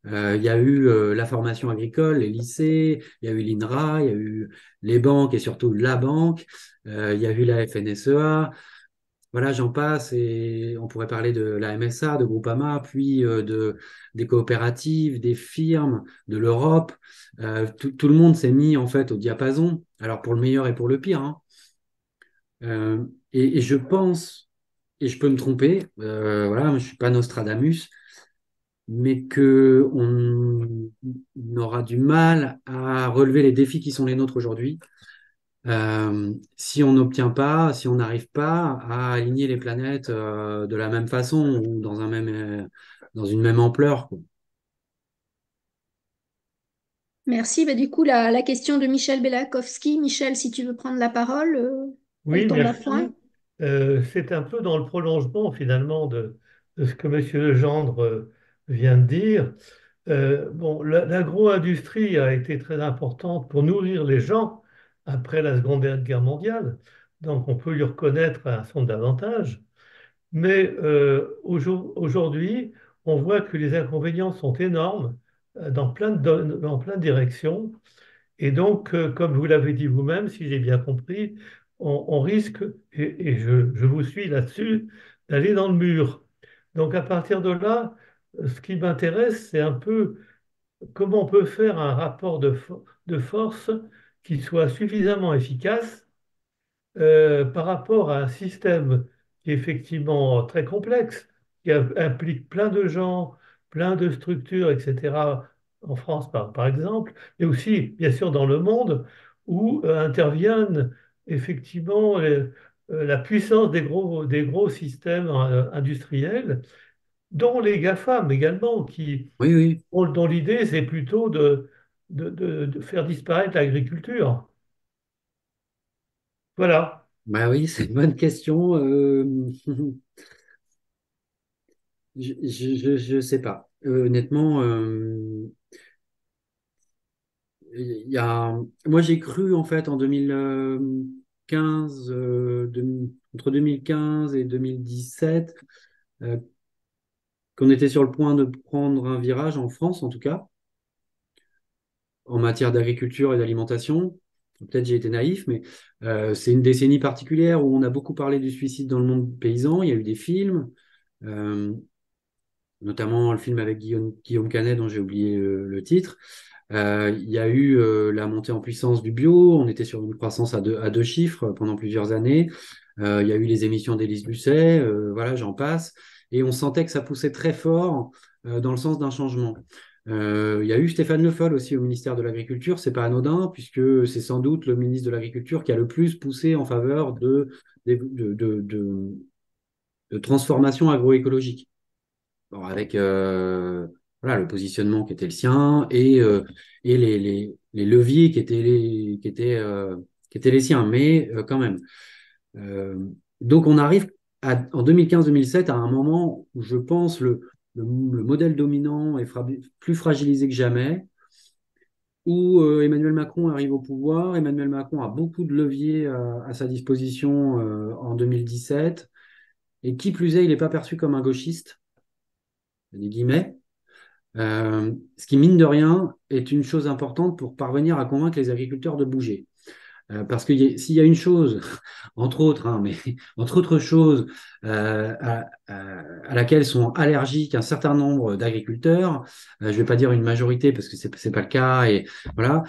il y a eu la formation agricole, les lycées, il y a eu l'INRA, il y a eu les banques et surtout la banque, il y a eu la FNSEA. Voilà, j'en passe et on pourrait parler de la MSA, de Groupama, puis des coopératives, des firmes, de l'Europe. Tout le monde s'est mis en fait au diapason, alors pour le meilleur et pour le pire, hein. Et je pense, et je peux me tromper, voilà, je suis pas Nostradamus, mais que on aura du mal à relever les défis qui sont les nôtres aujourd'hui si on n'obtient pas, si on n'arrive pas à aligner les planètes de la même façon ou dans une même ampleur, quoi. Merci. Bah, du coup, la question de Michel Belakowski. Michel, si tu veux prendre la parole, elle Oui, tombe à point. merci. C'est un peu dans le prolongement finalement de ce que Monsieur Legendre vient de dire. Bon, l'agro-industrie a été très importante pour nourrir les gens après la Seconde Guerre mondiale, donc on peut lui reconnaître un certain d'avantages. Mais aujourd'hui, on voit que les inconvénients sont énormes dans plein de directions. Et donc, comme vous l'avez dit vous-même, si j'ai bien compris, on risque, et je vous suis là-dessus, d'aller dans le mur. Donc, à partir de là, ce qui m'intéresse, c'est un peu comment on peut faire un rapport de force qui soit suffisamment efficace par rapport à un système qui est effectivement très complexe, qui implique plein de gens, plein de structures, etc., en France par exemple, mais aussi bien sûr dans le monde où interviennent effectivement la puissance des gros systèmes industriels, dont les GAFAM également, Oui, oui, dont l'idée c'est plutôt de faire disparaître l'agriculture. Voilà. bah oui, c'est une bonne question. Je sais pas. Honnêtement, il y a, moi j'ai cru en fait en 2015, entre 2015 et 2017, euh, qu'on était sur le point de prendre un virage en France en tout cas. en matière d'agriculture et d'alimentation. Peut-être j'ai été naïf, mais c'est une décennie particulière où on a beaucoup parlé du suicide dans le monde paysan. Il y a eu des films, euh, notamment le film avec Guillaume Canet, dont j'ai oublié le titre. Il y a eu la montée en puissance du bio. On était sur une croissance à deux chiffres pendant plusieurs années. Il y a eu les émissions d'Élise Lucet, voilà, j'en passe. Et on sentait que ça poussait très fort dans le sens d'un changement. Il y a eu Stéphane Le Foll aussi au ministère de l'Agriculture. C'est pas anodin, puisque c'est sans doute le ministre de l'Agriculture qui a le plus poussé en faveur de transformation agroécologique. Bon, avec voilà, le positionnement qui était le sien et les leviers qui étaient les siens, mais quand même. Euh, donc on arrive en 2015-2007 à un moment où je pense le modèle dominant est plus fragilisé que jamais, où Emmanuel Macron arrive au pouvoir. Emmanuel Macron a beaucoup de leviers à sa disposition en 2017, et qui plus est, il n'est pas perçu comme un gauchiste, des guillemets. Ce qui, mine de rien, est une chose importante pour parvenir à convaincre les agriculteurs de bouger. Parce que s'il y a une chose, entre autres, hein, mais entre autres choses, à laquelle sont allergiques un certain nombre d'agriculteurs, je ne vais pas dire une majorité parce que c'est pas le cas, et voilà,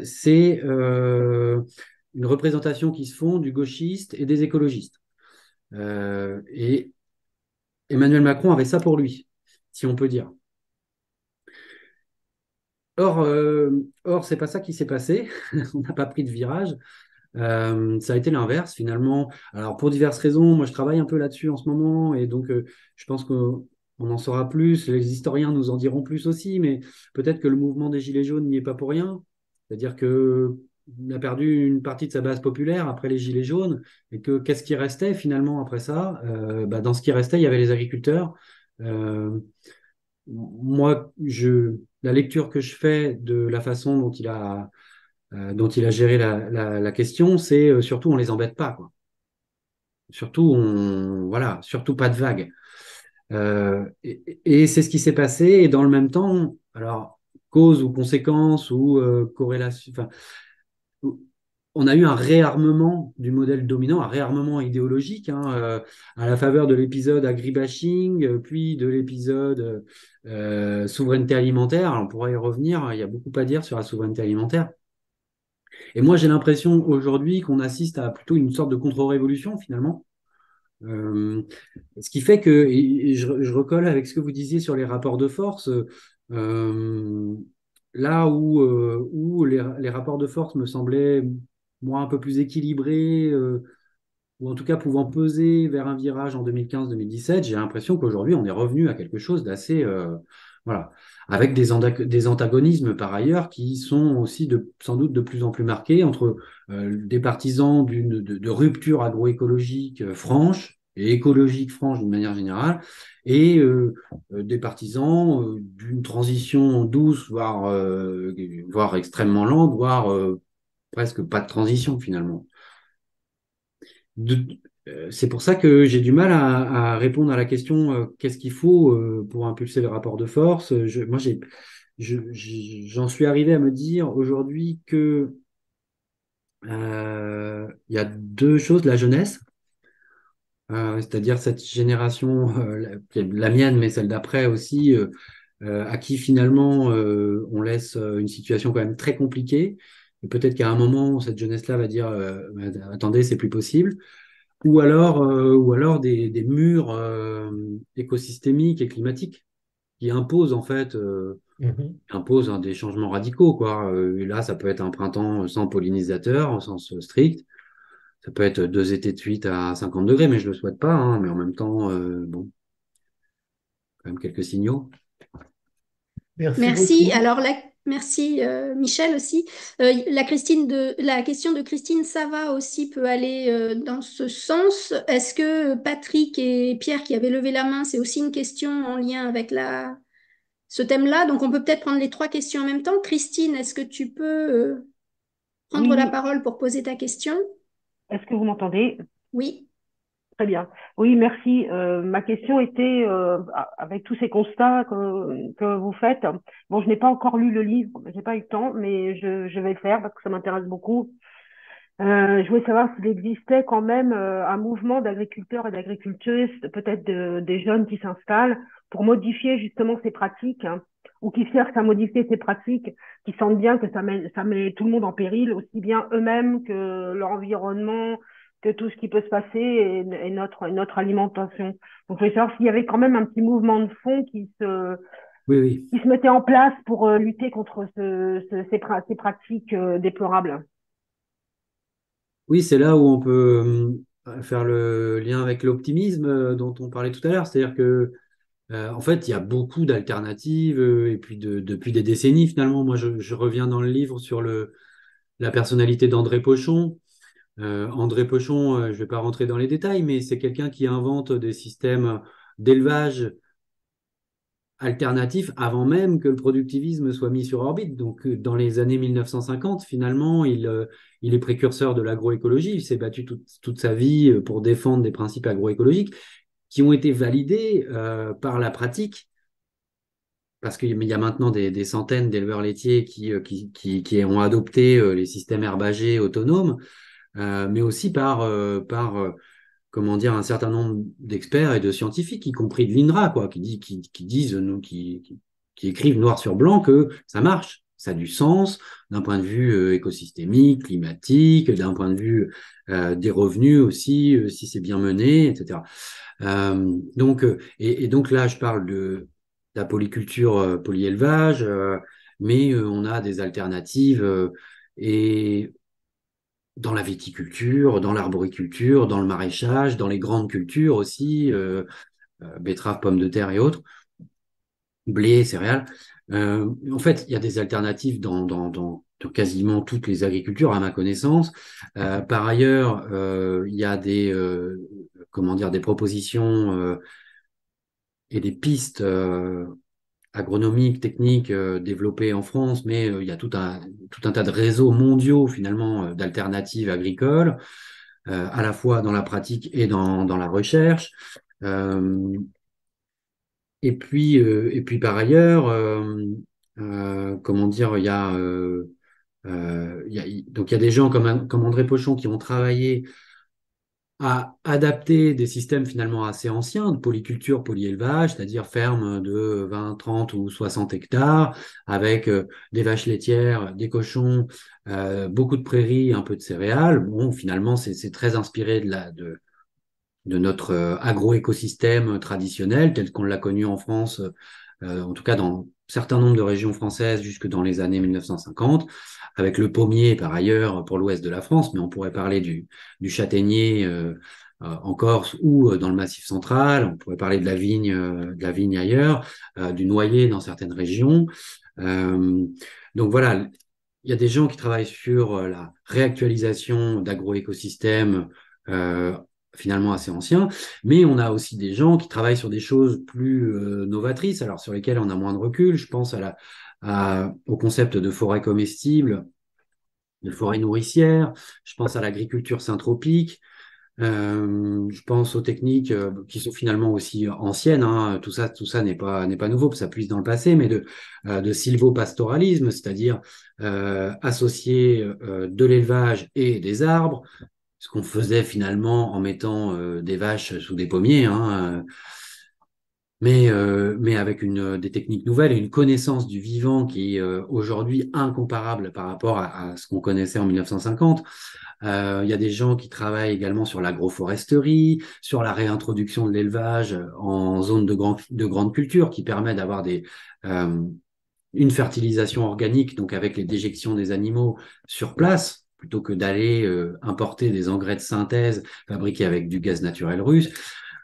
c'est une représentation qui se font du gauchiste et des écologistes. Et Emmanuel Macron avait ça pour lui, si on peut dire. Or, c'est pas ça qui s'est passé. On n'a pas pris de virage. Ça a été l'inverse finalement. Alors pour diverses raisons, moi je travaille un peu là-dessus en ce moment, et donc je pense qu'on en saura plus. Les historiens nous en diront plus aussi, mais peut-être que le mouvement des Gilets jaunes n'y est pas pour rien. C'est-à-dire que on a perdu une partie de sa base populaire après les Gilets jaunes, et que qu'est-ce qui restait finalement après ça? Dans ce qui restait, il y avait les agriculteurs. Euh, Moi, la lecture que je fais de la façon dont il a géré la question, c'est surtout on les embête pas, quoi. Surtout voilà, surtout pas de vagues. Et c'est ce qui s'est passé. Et dans le même temps, alors cause ou conséquence ou corrélation, enfin, on a eu un réarmement du modèle dominant, un réarmement idéologique, hein, à la faveur de l'épisode agribashing, puis de l'épisode souveraineté alimentaire. Alors, on pourrait y revenir, il y a beaucoup à dire sur la souveraineté alimentaire. Et moi, j'ai l'impression aujourd'hui qu'on assiste à plutôt une sorte de contre-révolution, finalement. Euh, Ce qui fait que, et je recolle avec ce que vous disiez sur les rapports de force, là où les rapports de force me semblaient, moi, un peu plus équilibrés, ou en tout cas pouvant peser vers un virage en 2015-2017, j'ai l'impression qu'aujourd'hui, on est revenu à quelque chose d'assez, voilà, avec des antagonismes par ailleurs qui sont aussi sans doute de plus en plus marqués entre des partisans de rupture agroécologique franche et écologique franche d'une manière générale, et des partisans d'une transition douce, voire extrêmement lente, voire presque pas de transition finalement. de- c'est pour ça que j'ai du mal à répondre à la question qu'est-ce qu'il faut pour impulser le rapport de force. Moi, j'en suis arrivé à me dire aujourd'hui que il y a deux choses: la jeunesse, c'est-à-dire cette génération, la mienne, mais celle d'après aussi, à qui finalement on laisse une situation quand même très compliquée. Et peut-être qu'à un moment, cette jeunesse-là va dire attendez, c'est plus possible. Ou alors des murs écosystémiques et climatiques qui imposent en fait Mhm. imposent des changements radicaux, quoi. Et là, ça peut être un printemps sans pollinisateurs au sens strict. Ça peut être 2 étés de suite à 50 degrés, mais je le souhaite pas, hein. Mais en même temps, bon, quand même quelques signaux. Merci Merci. beaucoup. Alors, merci Michel aussi. La question de Christine Sava aussi peut aller dans ce sens. Est-ce que Patrick et Pierre qui avaient levé la main, c'est aussi une question en lien avec ce thème-là? Donc, on peut peut-être prendre les trois questions en même temps. Christine, est-ce que tu peux prendre la Oui, parole pour poser ta question? est-ce que vous m'entendez? Oui. Très bien. Oui, merci. Ma question était, avec tous ces constats que vous faites, bon, je n'ai pas encore lu le livre, j'ai pas eu le temps, mais je vais le faire parce que ça m'intéresse beaucoup. Je voulais savoir s'il existait quand même un mouvement d'agriculteurs et d'agricultrices, peut-être des jeunes qui s'installent pour modifier justement ces pratiques, hein, ou qui cherchent à modifier ces pratiques, qui sentent bien que ça met tout le monde en péril, aussi bien eux-mêmes que leur environnement, que tout ce qui peut se passer et notre alimentation. Donc, je voulais savoir s'il y avait quand même un petit mouvement de fond Oui, oui. qui se mettait en place pour lutter contre ces pratiques déplorables. Oui, c'est là où on peut faire le lien avec l'optimisme dont on parlait tout à l'heure. C'est-à-dire que, en fait, il y a beaucoup d'alternatives et puis depuis des décennies, finalement. Moi, je reviens dans le livre sur la personnalité d'André Pochon. André Pochon, je ne vais pas rentrer dans les détails, mais c'est quelqu'un qui invente des systèmes d'élevage alternatif avant même que le productivisme soit mis sur orbite. Donc, dans les années 1950, finalement, il est précurseur de l'agroécologie. Il s'est battu toute sa vie pour défendre des principes agroécologiques qui ont été validés par la pratique. Parce qu'il y a maintenant des centaines d'éleveurs laitiers qui ont adopté les systèmes herbagés autonomes, mais aussi par comment dire, un certain nombre d'experts et de scientifiques, y compris de l'INRA, quoi, qui disent, qui écrivent noir sur blanc que ça marche, ça a du sens d'un point de vue écosystémique, climatique, d'un point de vue des revenus aussi, si c'est bien mené, etc. Et donc là, je parle de la polyculture, polyélevage, mais on a des alternatives et dans la viticulture, dans l'arboriculture, dans le maraîchage, dans les grandes cultures aussi, betteraves, pommes de terre et autres, blé, céréales. En fait, il y a des alternatives dans quasiment toutes les agricultures, à ma connaissance. Par ailleurs, il y a comment dire, des propositions et des pistes agronomiques, techniques développées en France, mais il y a tout un tas de réseaux mondiaux finalement d'alternatives agricoles, à la fois dans la pratique et dans la recherche. Euh, et puis par ailleurs, comment dire, donc il y a des gens comme André Pochon qui ont travaillé à adapter des systèmes finalement assez anciens de polyculture, polyélevage, c'est-à-dire fermes de 20, 30 ou 60 hectares, avec des vaches laitières, des cochons, beaucoup de prairies, un peu de céréales. Bon, finalement, c'est très inspiré de notre agro-écosystème traditionnel tel qu'on l'a connu en France, en tout cas dans un certain nombre de régions françaises jusque dans les années 1950, avec le pommier par ailleurs pour l'ouest de la France, mais on pourrait parler du châtaignier en Corse ou dans le Massif central, on pourrait parler de la vigne ailleurs, du noyer dans certaines régions. Euh, donc voilà, il y a des gens qui travaillent sur la réactualisation d'agroécosystèmes euh, finalement assez anciens, mais on a aussi des gens qui travaillent sur des choses plus novatrices, alors sur lesquelles on a moins de recul. Je pense au concept de forêt comestible, de forêt nourricière, je pense à l'agriculture syntropique, je pense aux techniques qui sont finalement aussi anciennes, hein. Tout ça n'est pas nouveau, ça puise dans le passé, mais de sylvopastoralisme, c'est-à-dire associer de l'élevage et des arbres, ce qu'on faisait finalement en mettant des vaches sous des pommiers, hein, mais avec des techniques nouvelles et une connaissance du vivant qui est aujourd'hui incomparable par rapport à ce qu'on connaissait en 1950. Il y a des gens qui travaillent également sur l'agroforesterie, sur la réintroduction de l'élevage en zone de grande culture qui permet d'avoir euh, une fertilisation organique, donc avec les déjections des animaux sur place, plutôt que d'aller importer des engrais de synthèse fabriqués avec du gaz naturel russe.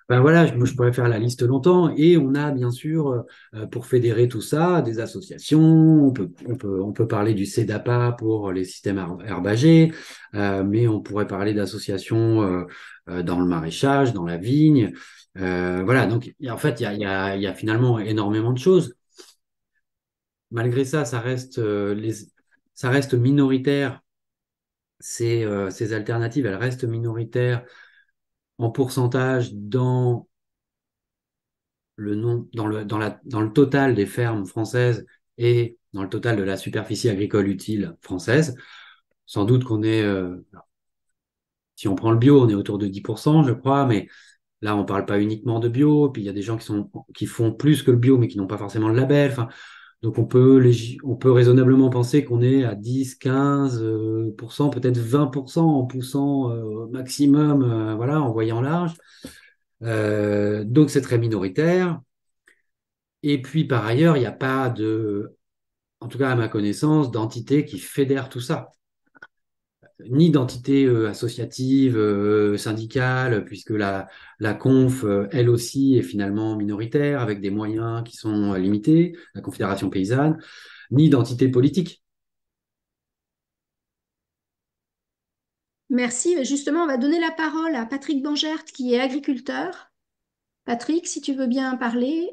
Ben voilà, je pourrais faire la liste longtemps. Et on a bien sûr, pour fédérer tout ça, des associations. On peut parler du CEDAPA pour les systèmes herbagés, mais on pourrait parler d'associations dans le maraîchage, dans la vigne. Voilà, donc en fait, il y a finalement énormément de choses. Malgré ça, ça reste minoritaire. Ces alternatives, elles restent minoritaires en pourcentage dans le nom, dans le total des fermes françaises et dans le total de la superficie agricole utile française. Sans doute qu'on est, si on prend le bio, on est autour de 10%, je crois, mais là, on ne parle pas uniquement de bio. Puis il y a des gens qui font plus que le bio, mais qui n'ont pas forcément le label. Enfin, donc on peut raisonnablement penser qu'on est à 10, 15, peut-être 20% en poussant maximum, voilà, en voyant large. Donc c'est très minoritaire. Et puis par ailleurs, il n'y a pas de, en tout cas à ma connaissance, d'entité qui fédère tout ça, ni d'entité associative, syndicale, puisque la conf, elle aussi, est finalement minoritaire, avec des moyens qui sont limités, la Confédération paysanne, ni d'entité politique. Merci. Justement, on va donner la parole à Patrick Bangert, qui est agriculteur. Patrick, si tu veux bien parler.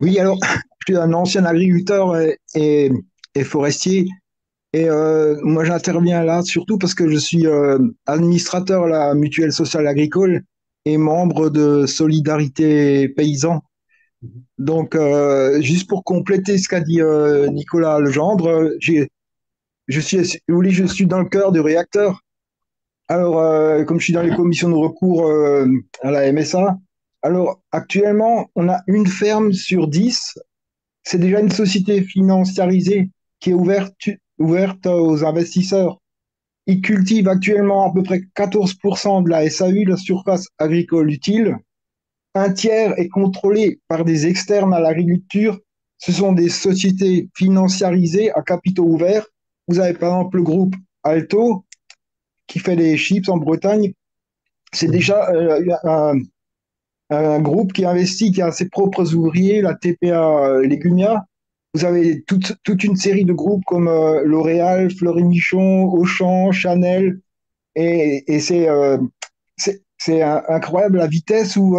Oui, alors, je suis un ancien agriculteur et forestier. Et moi, j'interviens là surtout parce que je suis administrateur à la Mutuelle sociale agricole et membre de Solidarité Paysan. Donc, juste pour compléter ce qu'a dit Nicolas Legendre, je suis dans le cœur du réacteur. Alors, comme je suis dans les commissions de recours à la MSA, alors actuellement, on a une ferme sur 10. C'est déjà une société financiarisée qui est ouverte aux investisseurs. Ils cultivent actuellement à peu près 14% de la SAU, la surface agricole utile. Un tiers est contrôlé par des externes à l'agriculture. Ce sont des sociétés financiarisées à capitaux ouverts. Vous avez par exemple le groupe Alto qui fait des chips en Bretagne. C'est déjà un groupe qui investit, qui a ses propres ouvriers, la TPA Légumia. Vous avez toute une série de groupes comme L'Oréal, Fleury Michon, Auchan, Chanel, et c'est incroyable la vitesse où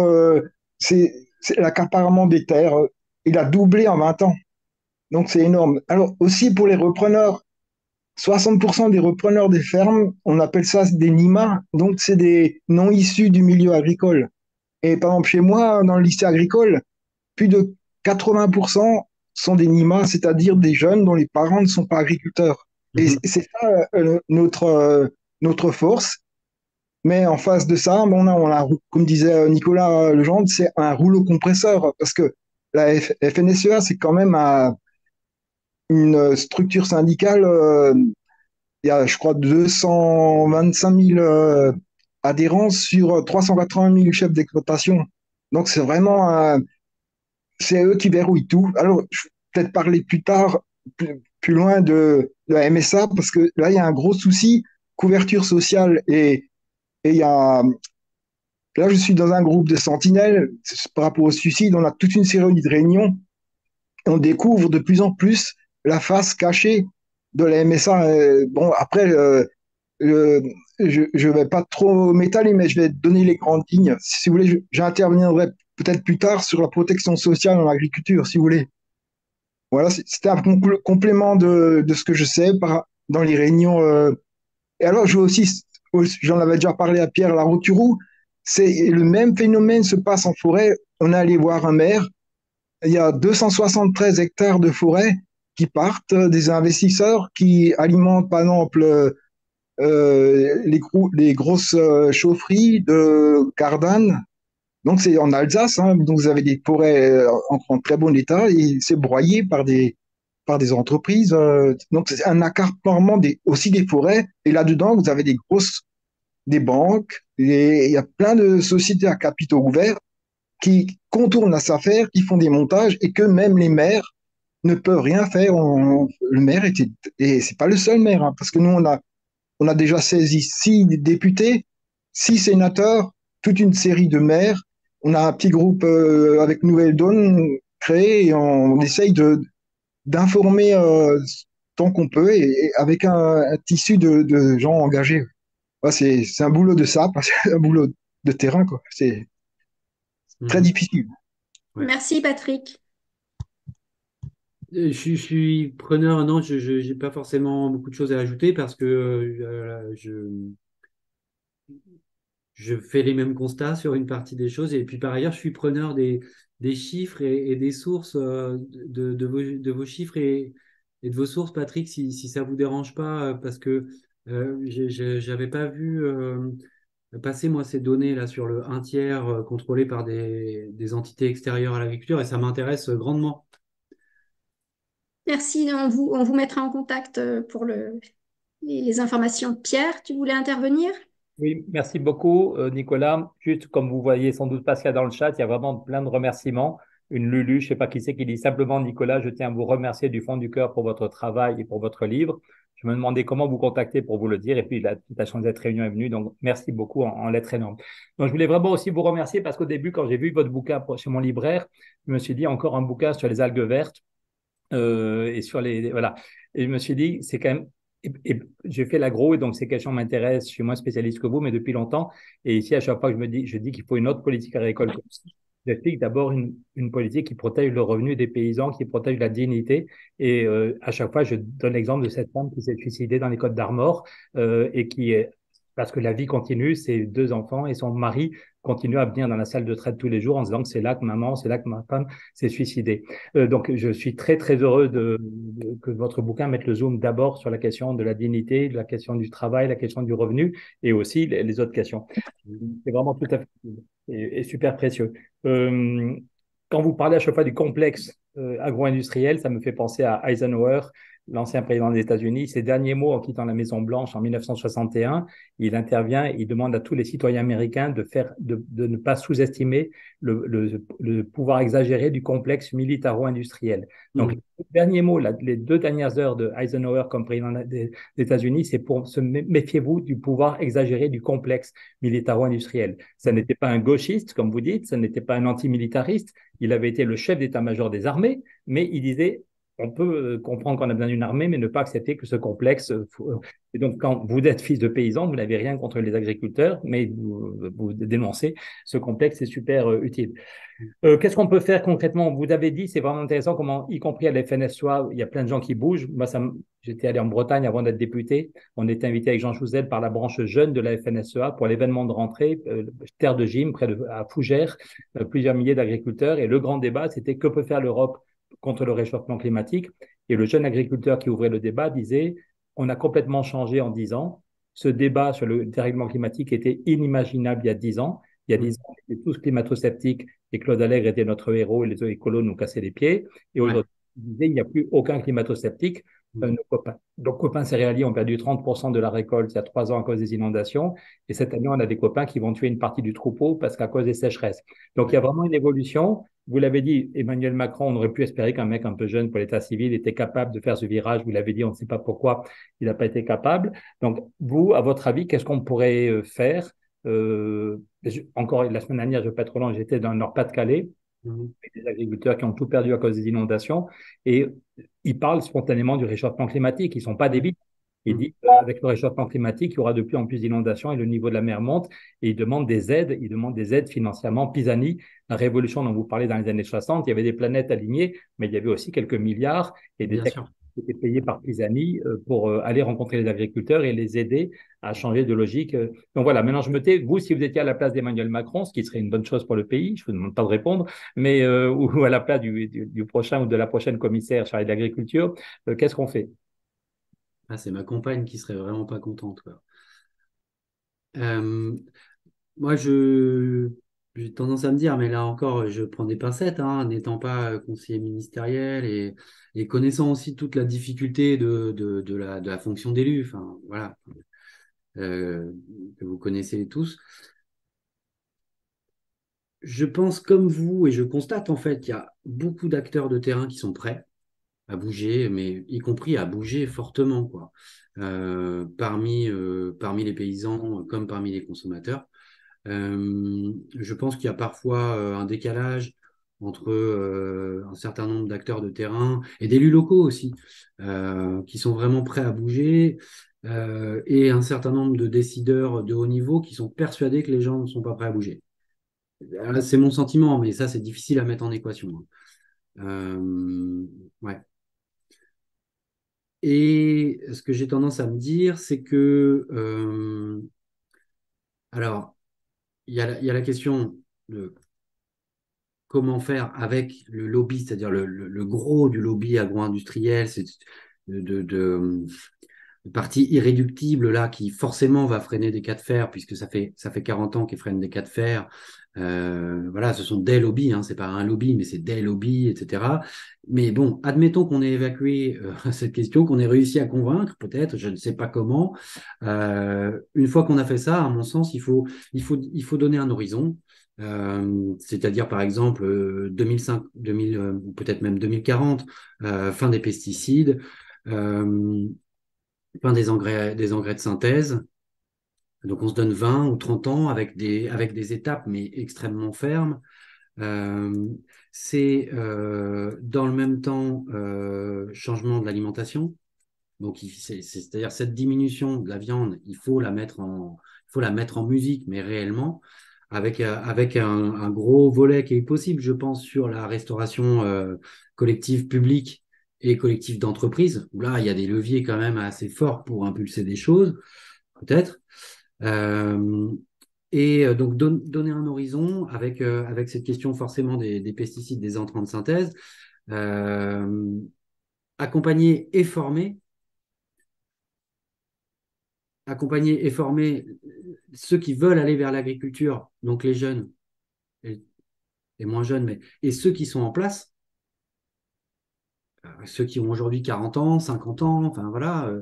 c'est l'accaparement des terres. Il a doublé en 20 ans. Donc c'est énorme. Alors aussi pour les repreneurs, 60% des repreneurs des fermes, on appelle ça des NIMA, donc c'est des non issus du milieu agricole. Et par exemple chez moi, dans le lycée agricole, plus de 80% sont des NIMA, c'est-à-dire des jeunes dont les parents ne sont pas agriculteurs. Et Mhm. c'est ça notre force. Mais en face de ça, comme disait Nicolas Legendre, c'est un rouleau compresseur parce que la FNSEA, c'est quand même une structure syndicale. Il y a, je crois, 225 000 adhérents sur 380 000 chefs d'exploitation. Donc c'est vraiment c'est eux qui verrouillent tout. Alors, je vais peut-être parler plus tard, plus loin de la MSA, parce que là, il y a un gros souci, couverture sociale. Et il y a, là, je suis dans un groupe de sentinelles par rapport au suicide. On a toute une série de réunions. Et on découvre de plus en plus la face cachée de la MSA. Bon, après, euh, je ne vais pas trop m'étaler, mais je vais donner les grandes lignes. Si vous voulez, j'interviendrai peut-être plus tard sur la protection sociale en agriculture, si vous voulez. Voilà, c'était un complément de ce que je sais dans les réunions. Et alors, j'en avais déjà parlé à Pierre Larouturou, c'est le même phénomène se passe en forêt. On est allé voir un maire, il y a 273 hectares de forêt qui partent, des investisseurs qui alimentent par exemple les grosses chaufferies de Gardanne. Donc c'est en Alsace, hein, donc vous avez des forêts en très bon état et c'est broyé par des entreprises. Donc c'est un accaparement aussi des forêts. Et là-dedans, vous avez des banques, et il y a plein de sociétés à capitaux ouverts qui contournent la SAFER, qui font des montages et que même les maires ne peuvent rien faire. Le maire était, et c'est pas le seul maire, hein, parce que nous on a déjà saisi 6 députés, 6 sénateurs, toute une série de maires. On a un petit groupe avec Nouvelle Donne créé et on essaye d'informer tant qu'on peut et avec un tissu de gens engagés. Ouais, c'est un boulot de sape, c'est un boulot de terrain, quoi. C'est très Mhm. difficile. Ouais. Merci, Patrick. Je suis preneur, non, je n'ai pas forcément beaucoup de choses à ajouter parce que je fais les mêmes constats sur une partie des choses. Et puis par ailleurs, je suis preneur des chiffres et des sources de vos chiffres et de vos sources, Patrick, si ça vous dérange pas, parce que j'avais pas vu passer moi ces données là sur le un tiers contrôlé par des entités extérieures à l'agriculture et ça m'intéresse grandement. Merci, on vous mettra en contact pour les informations. Pierre, tu voulais intervenir? Oui, merci beaucoup, Nicolas. Juste comme vous voyez sans doute Pascal dans le chat, il y a vraiment plein de remerciements. Une Lulu, je ne sais pas qui c'est, qui dit simplement Nicolas, je tiens à vous remercier du fond du cœur pour votre travail et pour votre livre. Je me demandais comment vous contacter pour vous le dire. Et puis, la chance de cette réunion est venue. Donc, merci beaucoup en lettres énormes. Donc, je voulais vraiment aussi vous remercier parce qu'au début, quand j'ai vu votre bouquin chez mon libraire, je me suis dit encore un bouquin sur les algues vertes et sur voilà. Et je me suis dit, c'est quand même. Et j'ai fait l'agro et donc ces questions m'intéressent. Je suis moins spécialiste que vous, mais depuis longtemps. Et ici, à chaque fois que je dis qu'il faut une autre politique agricole. J'explique d'abord une politique qui protège le revenu des paysans, qui protège la dignité. Et à chaque fois, je donne l'exemple de cette femme qui s'est suicidée dans les Côtes d'Armor et qui est parce que la vie continue, ses deux enfants et son mari continuent à venir dans la salle de traite tous les jours en se disant que c'est là que maman, c'est là que ma femme s'est suicidée. Donc, je suis très, très heureux que votre bouquin mette le zoom d'abord sur la question de la dignité, la question du travail, la question du revenu et aussi les autres questions. C'est vraiment tout à fait et super précieux. Euh, Quand vous parlez à chaque fois du complexe agro-industriel, ça me fait penser à Eisenhower, l'ancien président des États-Unis. Ses derniers mots en quittant la Maison-Blanche en 1961, il intervient, il demande à tous les citoyens américains de ne pas sous-estimer le pouvoir exagéré du complexe militaro-industriel. Donc, les derniers mots, les 2 dernières heures de Eisenhower comme président des États-Unis, c'est pour se méfiez-vous du pouvoir exagéré du complexe militaro-industriel. Ça n'était pas un gauchiste, comme vous dites, ça n'était pas un antimilitariste, il avait été le chef d'état-major des armées, mais il disait on peut comprendre qu'on a besoin d'une armée, mais ne pas accepter que ce complexe. Et donc, quand vous êtes fils de paysan, vous n'avez rien contre les agriculteurs, mais vous dénoncez ce complexe, c'est super utile. Qu'est-ce qu'on peut faire concrètement? Vous avez dit, c'est vraiment intéressant comment, y compris à la FNSEA, il y a plein de gens qui bougent. Moi, j'étais allé en Bretagne avant d'être député. On était invité avec Jean Jouzel par la branche jeune de la FNSEA pour l'événement de rentrée, terre de gym, à Fougères, plusieurs milliers d'agriculteurs. Et le grand débat, c'était que peut faire l'Europe contre le réchauffement climatique. Et le jeune agriculteur qui ouvrait le débat disait, on a complètement changé en 10 ans. Ce débat sur le dérèglement climatique était inimaginable il y a 10 ans. Il y a 10 ans, on était tous climato-sceptiques et Claude Allègre était notre héros et les écolos nous cassaient les pieds. Et aujourd'hui, il n'y a plus aucun climato-sceptique. Nos copains céréaliers ont perdu 30% de la récolte il y a 3 ans à cause des inondations. Et cette année, on a des copains qui vont tuer une partie du troupeau parce qu'à cause des sécheresses. Donc, il y a vraiment une évolution. Vous l'avez dit, Emmanuel Macron, on aurait pu espérer qu'un mec un peu jeune pour l'état civil était capable de faire ce virage. Vous l'avez dit, on ne sait pas pourquoi il n'a pas été capable. Donc, vous, à votre avis, qu'est-ce qu'on pourrait faire encore la semaine dernière, je ne vais pas être trop long, j'étais dans le Nord-Pas-de-Calais, avec des agriculteurs qui ont tout perdu à cause des inondations, et ils parlent spontanément du réchauffement climatique, ils ne sont pas débiles. Ils disent qu'avec le réchauffement climatique, il y aura de plus en plus d'inondations et le niveau de la mer monte, et ils demandent des aides financièrement. Pisani, la révolution dont vous parlez dans les années 60, il y avait des planètes alignées, mais il y avait aussi quelques milliards et des technologies qui étaient payés par Pisani pour aller rencontrer les agriculteurs et les aider à changer de logique. Donc voilà, maintenant je me tais, vous, si vous étiez à la place d'Emmanuel Macron, ce qui serait une bonne chose pour le pays, je ne vous demande pas de répondre, mais ou à la place du prochain ou de la prochaine commissaire chargée de l'agriculture, qu'est-ce qu'on fait? Ah, c'est ma compagne qui serait vraiment pas contente, quoi. Euh, Moi, j'ai tendance à me dire, mais là encore, je prends des pincettes, hein, n'étant pas conseiller ministériel et connaissant aussi toute la difficulté de la fonction d'élu, enfin, voilà, que vous connaissez tous. Je pense comme vous et je constate en fait qu'il y a beaucoup d'acteurs de terrain qui sont prêts à bouger, mais y compris à bouger fortement, quoi. Parmi les paysans comme parmi les consommateurs. Je pense qu'il y a parfois un décalage entre un certain nombre d'acteurs de terrain et d'élus locaux aussi, qui sont vraiment prêts à bouger, et un certain nombre de décideurs de haut niveau qui sont persuadés que les gens ne sont pas prêts à bouger. C'est mon sentiment, mais ça, c'est difficile à mettre en équation, hein. Ouais. Et ce que j'ai tendance à me dire, c'est que, alors, il y a la question de comment faire avec le lobby, c'est-à-dire le gros du lobby agro-industriel, c'est de partie irréductible là qui forcément va freiner des cas de fer puisque ça fait 40 ans qu'ils freinent des cas de fer. Voilà, ce sont des lobbies, hein, c'est pas un lobby, mais c'est des lobbies, etc. Mais bon, admettons qu'on ait évacué cette question, qu'on ait réussi à convaincre, peut-être, je ne sais pas comment. Une fois qu'on a fait ça, à mon sens, il faut donner un horizon. C'est-à-dire par exemple 2005, 2000, ou peut-être même 2040, fin des pesticides, euh, fin des engrais de synthèse. Donc on se donne 20 ou 30 ans avec des étapes, mais extrêmement fermes. Euh, c'est dans le même temps changement de l'alimentation. Donc c'est-à-dire cette diminution de la viande, il faut la mettre en musique, mais réellement, avec un gros volet qui est possible, je pense, sur la restauration collective publique et collective d'entreprise, où là, il y a des leviers quand même assez forts pour impulser des choses, peut-être. Euh, donc donner un horizon avec cette question forcément des pesticides, des entrants de synthèse, euh, accompagner et former ceux qui veulent aller vers l'agriculture, donc les jeunes, et les moins jeunes, et ceux qui sont en place, ceux qui ont aujourd'hui 40 ans, 50 ans, enfin voilà.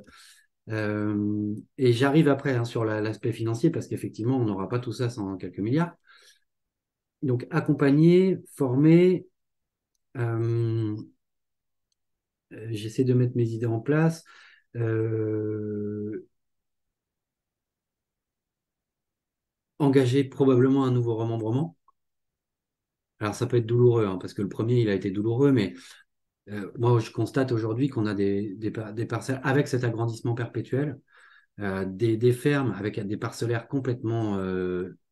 Et j'arrive après hein, sur l'aspect financier, parce qu'effectivement, on n'aura pas tout ça sans quelques milliards. Donc accompagner, former, euh, j'essaie de mettre mes idées en place. Euh, Engager probablement un nouveau remembrement. Alors ça peut être douloureux, hein, parce que le premier, il a été douloureux, mais moi, je constate aujourd'hui qu'on a des parcelles avec cet agrandissement perpétuel, des fermes avec des parcellaires complètement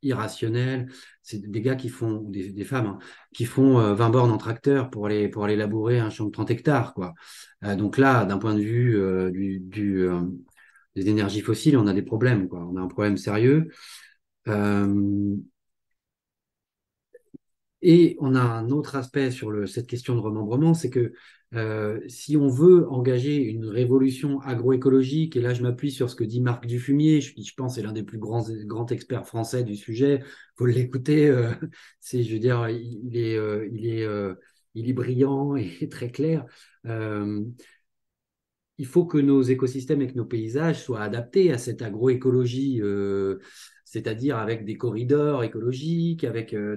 irrationnels. C'est des gars qui font, des femmes, hein, qui font 20 bornes en tracteur pour aller labourer un champ de 30 hectares, quoi. Donc là, d'un point de vue des énergies fossiles, on a des problèmes, quoi. On a un problème sérieux. Euh, Et on a un autre aspect sur cette question de remembrement, c'est que si on veut engager une révolution agroécologique, et là je m'appuie sur ce que dit Marc Dufumier, qui je pense est l'un des plus grands experts français du sujet, faut l'écouter, je veux dire, il est brillant et très clair. Euh, il faut que nos écosystèmes et que nos paysages soient adaptés à cette agroécologie, c'est-à-dire avec des corridors écologiques,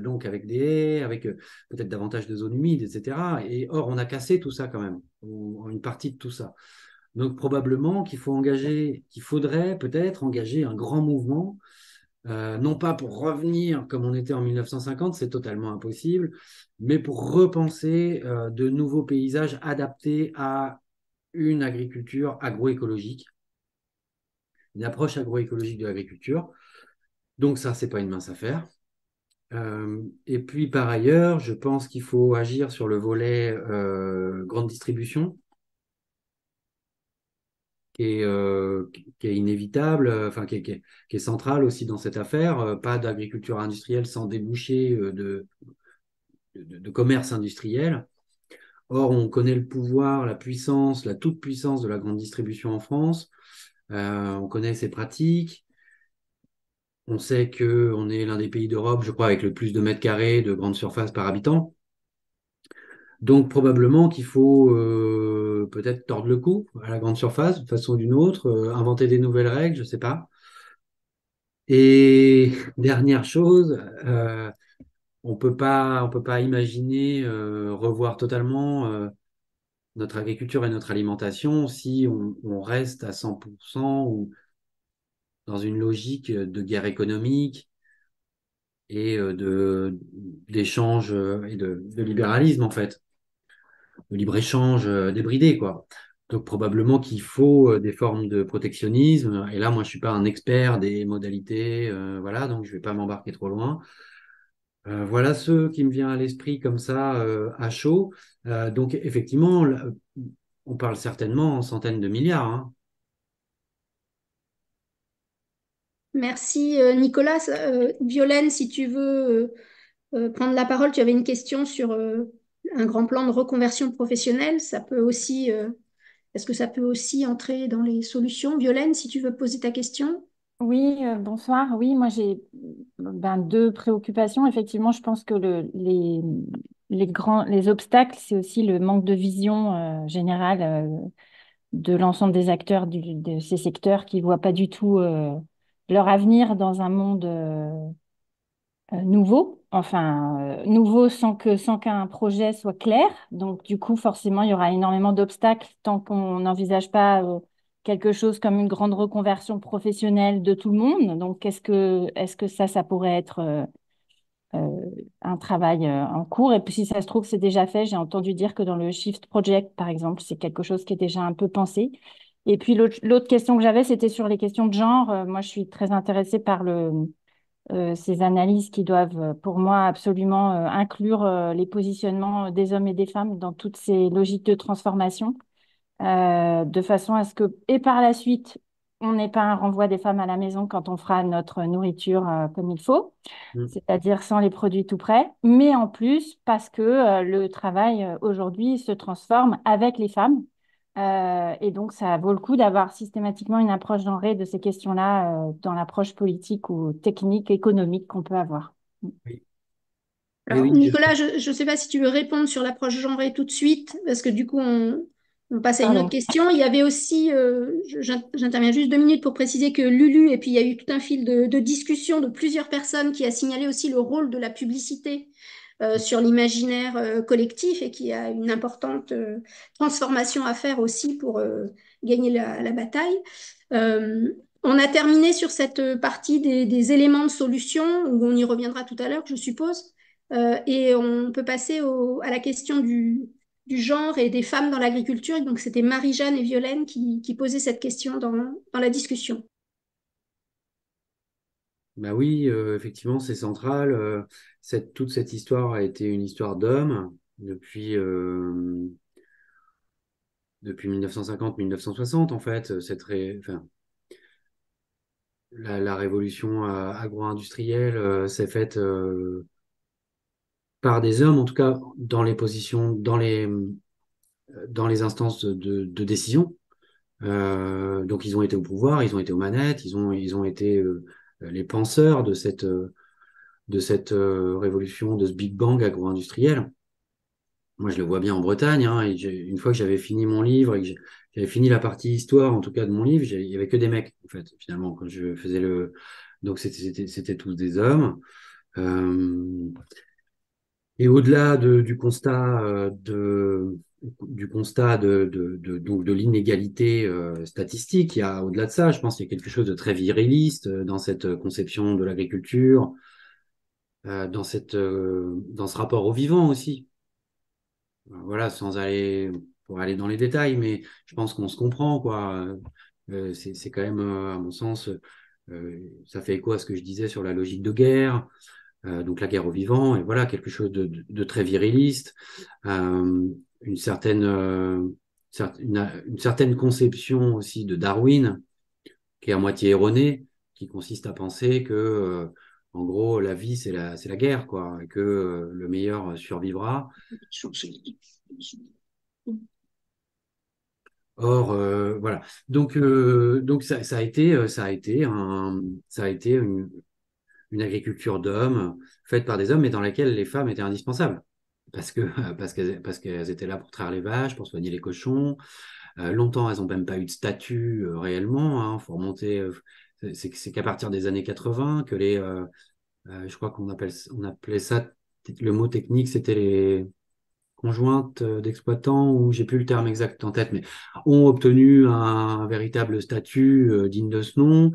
donc avec des haies, avec peut-être davantage de zones humides, etc. Et or, on a cassé tout ça quand même, ou une partie de tout ça. Donc probablement qu'il faudrait peut-être engager un grand mouvement, non pas pour revenir comme on était en 1950, c'est totalement impossible, mais pour repenser de nouveaux paysages adaptés à une agriculture agroécologique, une approche agroécologique de l'agriculture. Donc ça, c'est pas une mince affaire. Et puis par ailleurs, je pense qu'il faut agir sur le volet grande distribution, qui est inévitable, enfin qui est central aussi dans cette affaire. Pas d'agriculture industrielle sans débouché de commerce industriel. Or, on connaît le pouvoir, la puissance, la toute-puissance de la grande distribution en France. On connaît ses pratiques. On sait qu'on est l'un des pays d'Europe, je crois, avec le plus de mètres carrés de grande surface par habitant. Donc, probablement qu'il faut peut-être tordre le cou à la grande surface, de façon ou d'une autre, inventer des nouvelles règles, je ne sais pas. Et dernière chose, on peut pas imaginer revoir totalement notre agriculture et notre alimentation si on reste à 100% ou dans une logique de guerre économique et d'échange et de libéralisme, en fait, de libre-échange débridé, quoi. Donc, probablement qu'il faut des formes de protectionnisme. Et là, moi, je suis pas un expert des modalités, voilà, donc je vais pas m'embarquer trop loin. Voilà ceux qui me viennent à l'esprit comme ça, à chaud. Donc, effectivement, là, on parle certainement en centaines de milliards, hein. Merci Nicolas. Violaine, si tu veux prendre la parole, tu avais une question sur un grand plan de reconversion professionnelle. Ça peut aussi, est-ce que ça peut aussi entrer dans les solutions? Violaine, si tu veux poser ta question. Oui, bonsoir. Oui, moi j'ai deux préoccupations. Effectivement, je pense que les obstacles, c'est aussi le manque de vision générale de l'ensemble des acteurs de ces secteurs qui ne voient pas du tout leur avenir dans un monde nouveau, nouveau sans qu'un projet soit clair. Donc, du coup, forcément, il y aura énormément d'obstacles tant qu'on n'envisage pas quelque chose comme une grande reconversion professionnelle de tout le monde. Donc, est-ce que ça pourrait être euh, un travail en cours? Et puis, si ça se trouve, c'est déjà fait. J'ai entendu dire que dans le Shift Project, par exemple, c'est quelque chose qui est déjà un peu pensé. Et puis, l'autre question que j'avais, c'était sur les questions de genre. Moi, je suis très intéressée par ces analyses qui doivent, pour moi, absolument inclure les positionnements des hommes et des femmes dans toutes ces logiques de transformation, de façon à ce que, et par la suite, on n'ait pas un renvoi des femmes à la maison quand on fera notre nourriture comme il faut, Mm. c'est-à-dire sans les produits tout prêts, mais en plus parce que le travail aujourd'hui se transforme avec les femmes. Et donc, ça vaut le coup d'avoir systématiquement une approche genrée de ces questions-là dans l'approche politique ou technique, économique qu'on peut avoir. Oui. Et Alors, oui, Nicolas, je ne sais pas si tu veux répondre sur l'approche genrée tout de suite, parce que du coup, on passe à une autre Pardon. question. Il y avait aussi, j'interviens juste 2 minutes pour préciser que Lulu, et puis il y a eu tout un fil de discussion de plusieurs personnes qui a signalé aussi le rôle de la publicité sur l'imaginaire collectif et qui a une importante transformation à faire aussi pour gagner la bataille. Euh, on a terminé sur cette partie des éléments de solution, où on y reviendra tout à l'heure, je suppose. Et on peut passer à la question du genre et des femmes dans l'agriculture. Donc, c'était Marie-Jeanne et Violaine qui posaient cette question dans la discussion. bah oui, effectivement, c'est central. Toute cette histoire a été une histoire d'hommes depuis 1950-1960, en fait. Enfin, la révolution agro-industrielle s'est faite par des hommes, en tout cas dans les positions, dans les instances de décision. Donc ils ont été au pouvoir, ils ont été aux manettes, ils ont été les penseurs de cette révolution, de ce Big Bang agro-industriel. Moi, je le vois bien en Bretagne, hein, et une fois que j'avais fini mon livre et que j'avais fini la partie histoire, en tout cas de mon livre, il y avait que des mecs, en fait, finalement, quand je faisais donc c'était tous des hommes. Euh, Et au-delà du constat donc de l'inégalité statistique, il y a au-delà de ça, je pense qu'il y a quelque chose de très viriliste dans cette conception de l'agriculture, dans ce rapport au vivant aussi. Voilà, pour aller dans les détails, mais je pense qu'on se comprend, quoi. C'est quand même, à mon sens, ça fait écho à ce que je disais sur la logique de guerre. Donc la guerre aux vivants, et voilà, quelque chose de très viriliste, euh, une certaine, une certaine conception aussi de Darwin, qui est à moitié erronée, qui consiste à penser que, en gros, la vie, c'est la guerre, quoi, et que le meilleur survivra. Or, voilà. Donc ça a été une agriculture d'hommes faite par des hommes, mais dans laquelle les femmes étaient indispensables. Parce qu'elles étaient là pour traire les vaches, pour soigner les cochons. Longtemps, elles n'ont même pas eu de statut réellement. Hein. Faut remonter. C'est qu'à partir des années 80 que je crois on appelait ça, le mot technique, c'était les conjointes d'exploitants, ou j'ai plus le terme exact en tête, mais ont obtenu un véritable statut digne de ce nom.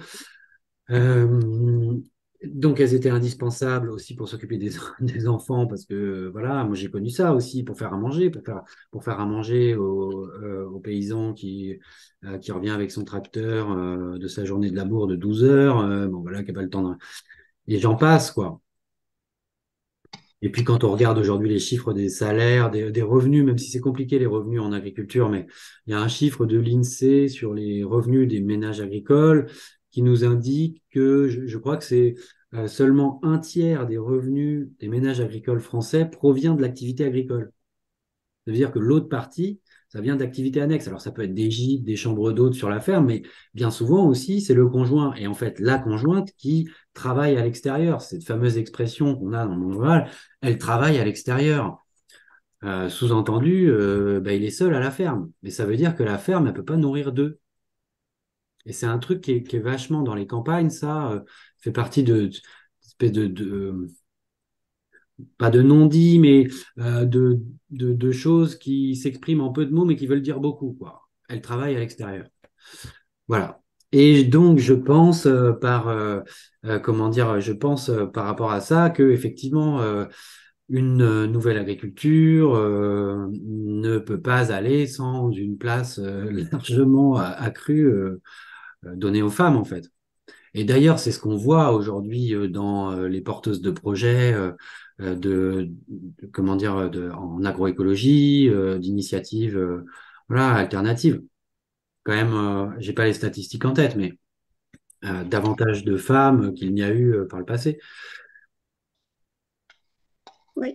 Euh, donc, elles étaient indispensables aussi pour s'occuper des enfants, parce que voilà, moi j'ai connu ça aussi pour faire à manger, pour faire à manger au paysan qui revient avec son tracteur de sa journée de labour de 12 heures, bon voilà, qui n'a pas le temps de... Et j'en passe, quoi. Et puis quand on regarde aujourd'hui les chiffres des salaires, des revenus, même si c'est compliqué les revenus en agriculture, mais il y a un chiffre de l'INSEE sur les revenus des ménages agricoles qui nous indique que je crois que c'est seulement un tiers des revenus des ménages agricoles français provient de l'activité agricole. Ça veut dire que l'autre partie, ça vient d'activités annexes. Alors, ça peut être des gîtes, des chambres d'hôtes sur la ferme, mais bien souvent aussi, c'est le conjoint. Et en fait, la conjointe qui travaille à l'extérieur. Cette fameuse expression qu'on a dans le monde rural, elle travaille à l'extérieur. Sous-entendu, il est seul à la ferme. Mais ça veut dire que la ferme, elle peut pas nourrir deux. Et c'est un truc qui est vachement dans les campagnes, ça fait partie espèce pas de non-dit, mais de choses qui s'expriment en peu de mots, mais qui veulent dire beaucoup, quoi. Elle travaille à l'extérieur. Voilà. Et donc, je pense comment dire, je pense par rapport à ça que effectivement, une nouvelle agriculture ne peut pas aller sans une place largement accrue donnée aux femmes, en fait. Et d'ailleurs, c'est ce qu'on voit aujourd'hui dans les porteuses de projets comment dire, en agroécologie, d'initiatives voilà, alternatives. Quand même, j'ai pas les statistiques en tête, mais davantage de femmes qu'il n'y a eu par le passé. Oui.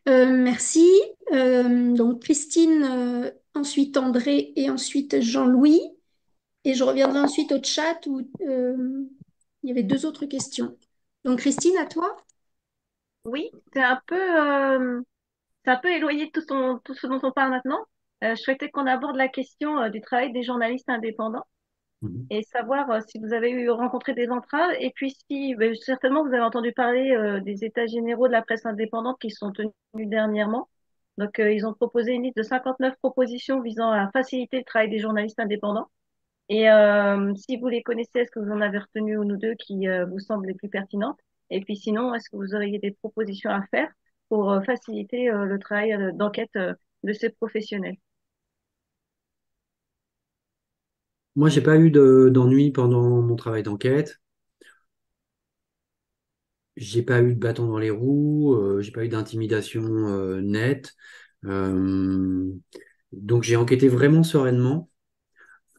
Merci. Donc Christine, ensuite André et ensuite Jean-Louis. Et je reviendrai ensuite au chat où il y avait deux autres questions. Donc Christine, à toi. Oui, c'est un peu éloigné de tout ce dont on parle maintenant. Je souhaitais qu'on aborde la question du travail des journalistes indépendants Mhm. et savoir si vous avez rencontré des entraves et puis si certainement vous avez entendu parler des états généraux de la presse indépendante qui sont tenus dernièrement. Donc, ils ont proposé une liste de 59 propositions visant à faciliter le travail des journalistes indépendants. Et si vous les connaissez, est-ce que vous en avez retenu une ou deux qui vous semblent les plus pertinentes? Et puis sinon, est-ce que vous auriez des propositions à faire pour faciliter le travail d'enquête de ces professionnels? Moi, j'ai pas eu d'ennui pendant mon travail d'enquête. J'ai pas eu de bâton dans les roues. J'ai pas eu d'intimidation nette. Euh, donc, j'ai enquêté vraiment sereinement.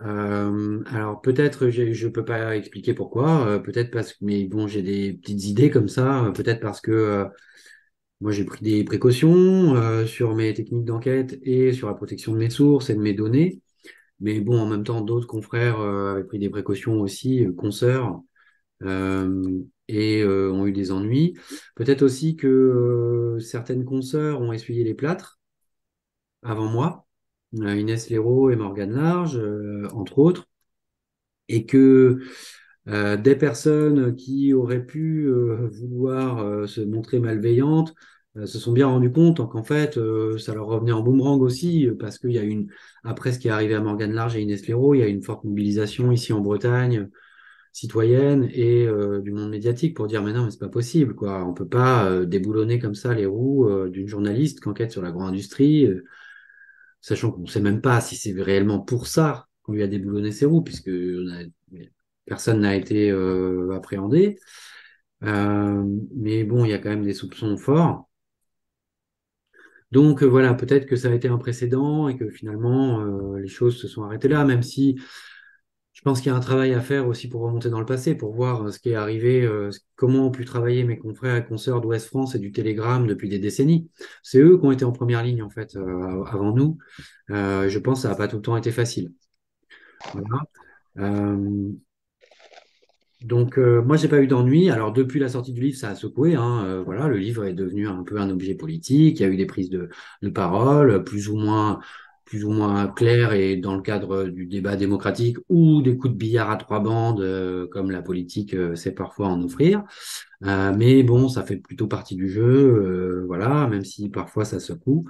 Alors peut-être je peux pas expliquer pourquoi, peut-être parce que mais bon j'ai des petites idées comme ça, peut-être parce que moi j'ai pris des précautions sur mes techniques d'enquête et sur la protection de mes sources et de mes données, mais bon en même temps d'autres confrères avaient pris des précautions aussi, consoeurs ont eu des ennuis. Peut-être aussi que certaines consoeurs ont essuyé les plâtres avant moi, Inès Léraud et Morgane Large entre autres. Et que des personnes qui auraient pu vouloir se montrer malveillantes se sont bien rendues compte qu'en fait, ça leur revenait en boomerang aussi, parce qu'il y a après ce qui est arrivé à Morgane Large et Inès Léraud, il y a une forte mobilisation ici en Bretagne, citoyenne et du monde médiatique pour dire mais non, mais c'est pas possible, quoi. On peut pas déboulonner comme ça les roues d'une journaliste qui enquête sur l'agro-industrie, sachant qu'on ne sait même pas si c'est réellement pour ça qu'on lui a déboulonné ses roues, puisque personne n'a été appréhendé. Mais bon, il y a quand même des soupçons forts. Donc voilà, peut-être que ça a été un précédent et que finalement les choses se sont arrêtées là, même si je pense qu'il y a un travail à faire aussi pour remonter dans le passé, pour voir ce qui est arrivé, comment ont pu travailler mes confrères et consoeurs d'Ouest France et du Télégramme depuis des décennies. C'est eux qui ont été en première ligne en fait avant nous. Je pense que ça n'a pas tout le temps été facile. Voilà. Euh, donc moi j'ai pas eu d'ennui. Alors depuis la sortie du livre, ça a secoué, hein. Voilà, le livre est devenu un peu un objet politique. Il y a eu des prises de parole plus ou moins claires et dans le cadre du débat démocratique ou des coups de billard à trois bandes comme la politique sait parfois en offrir. Mais bon, ça fait plutôt partie du jeu, voilà, même si parfois ça secoue.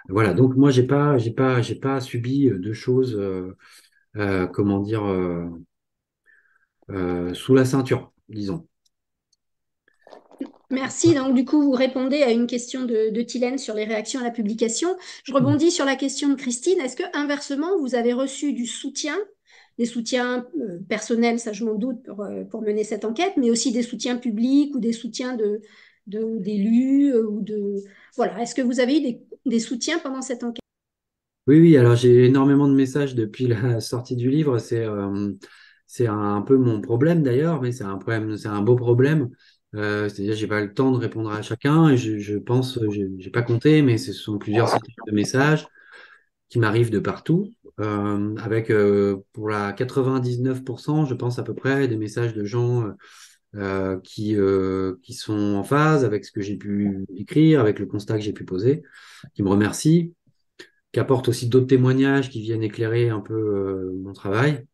Voilà, donc moi j'ai pas subi de choses, comment dire, sous la ceinture, disons. Merci. Donc, du coup, vous répondez à une question de Tylène sur les réactions à la publication. Je rebondis sur la question de Christine. Est-ce que, inversement, vous avez reçu du soutien, des soutiens personnels, ça je m'en doute, pour mener cette enquête, mais aussi des soutiens publics ou des soutiens d'élus ou de... Voilà. Est-ce que vous avez eu des soutiens pendant cette enquête? Oui, oui, alors j'ai énormément de messages depuis la sortie du livre. c'est un peu mon problème d'ailleurs, mais c'est un problème, c'est un beau problème. C'est-à-dire, j'ai pas le temps de répondre à chacun et je pense, j'ai pas compté, mais ce sont plusieurs centaines de messages qui m'arrivent de partout, avec pour la 99%, je pense à peu près, des messages de gens qui sont en phase avec ce que j'ai pu écrire, avec le constat que j'ai pu poser, qui me remercient, qui apportent aussi d'autres témoignages qui viennent éclairer un peu mon travail.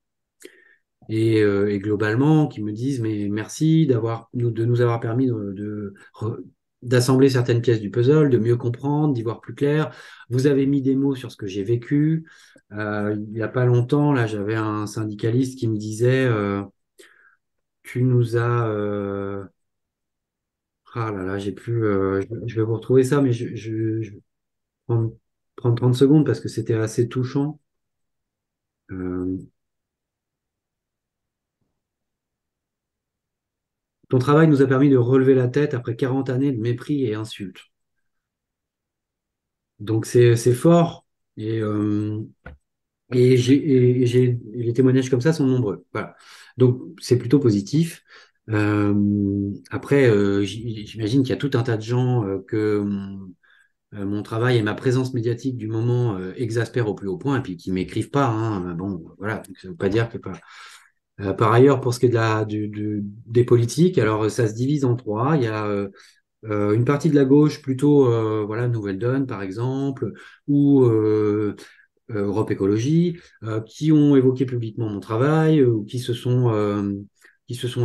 Et globalement, qui me disent, mais merci de nous avoir permis d'assembler certaines pièces du puzzle, de mieux comprendre, d'y voir plus clair. Vous avez mis des mots sur ce que j'ai vécu. Il n'y a pas longtemps, là, j'avais un syndicaliste qui me disait, tu nous as... ah là là, j'ai plus... je vais vous retrouver ça, mais je vais prendre 30 secondes parce que c'était assez touchant. Euh, Ton travail nous a permis de relever la tête après 40 années de mépris et insultes. Donc c'est fort et, et les témoignages comme ça sont nombreux. Voilà. Donc c'est plutôt positif. Après, j'imagine qu'il y a tout un tas de gens que mon travail et ma présence médiatique du moment exaspèrent au plus haut point et puis qui m'écrivent pas. Hein. Bon, voilà. Donc, ça veut pas dire que pas. Par ailleurs, pour ce qui est des politiques, alors ça se divise en trois. Il y a une partie de la gauche plutôt, voilà, Nouvelle Donne par exemple, ou Europe Écologie, qui ont évoqué publiquement mon travail, ou qui se sont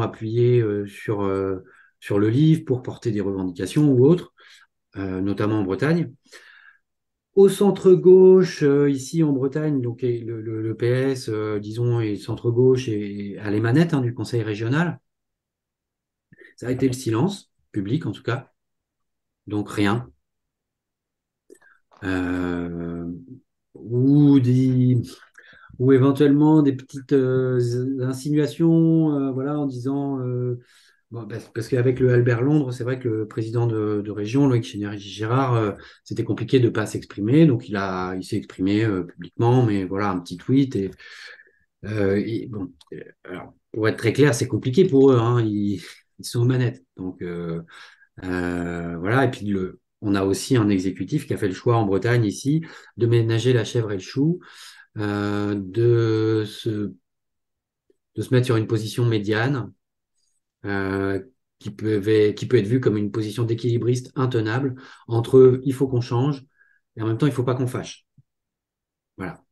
appuyés sur le livre pour porter des revendications ou autres, notamment en Bretagne. Au centre-gauche, ici en Bretagne, donc et le PS, disons, et centre-gauche et à les manettes du Conseil régional, ça a été le silence, public en tout cas, donc rien. Euh, ou, ou éventuellement des petites insinuations, voilà, en disant, bon, parce qu'avec le Albert Londres, c'est vrai que le président de région, Loïc Chénéry-Girard, c'était compliqué de ne pas s'exprimer, donc il s'est exprimé publiquement, mais voilà, un petit tweet. Et bon, alors, pour être très clair, c'est compliqué pour eux, hein, ils sont aux manettes. Donc voilà, et puis on a aussi un exécutif qui a fait le choix en Bretagne ici de ménager la chèvre et le chou, euh, de se, de se mettre sur une position médiane, euh, qui peut être vue comme une position d'équilibriste intenable entre il faut qu'on change et en même temps il faut pas qu'on fâche. Voilà.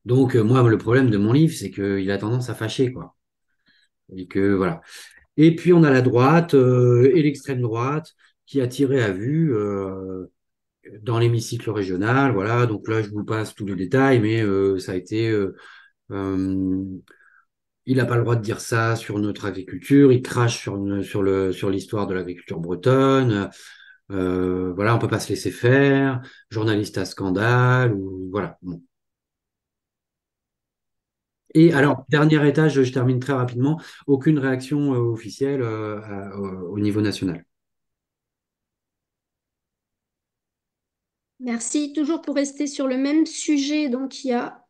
Donc moi le problème de mon livre c'est qu'il a tendance à fâcher quoi. Et que voilà. Et puis on a la droite et l'extrême droite qui a tiré à vue dans l'hémicycle régional. Voilà. Donc là je vous passe tous les détails, mais ça a été euh, il n'a pas le droit de dire ça sur notre agriculture, il crache sur l'histoire de l'agriculture bretonne. Voilà, on peut pas se laisser faire. Journaliste à scandale, ou voilà. Bon. Et alors, dernier étage, je termine très rapidement. Aucune réaction officielle au niveau national. Merci. Toujours pour rester sur le même sujet, donc il y a,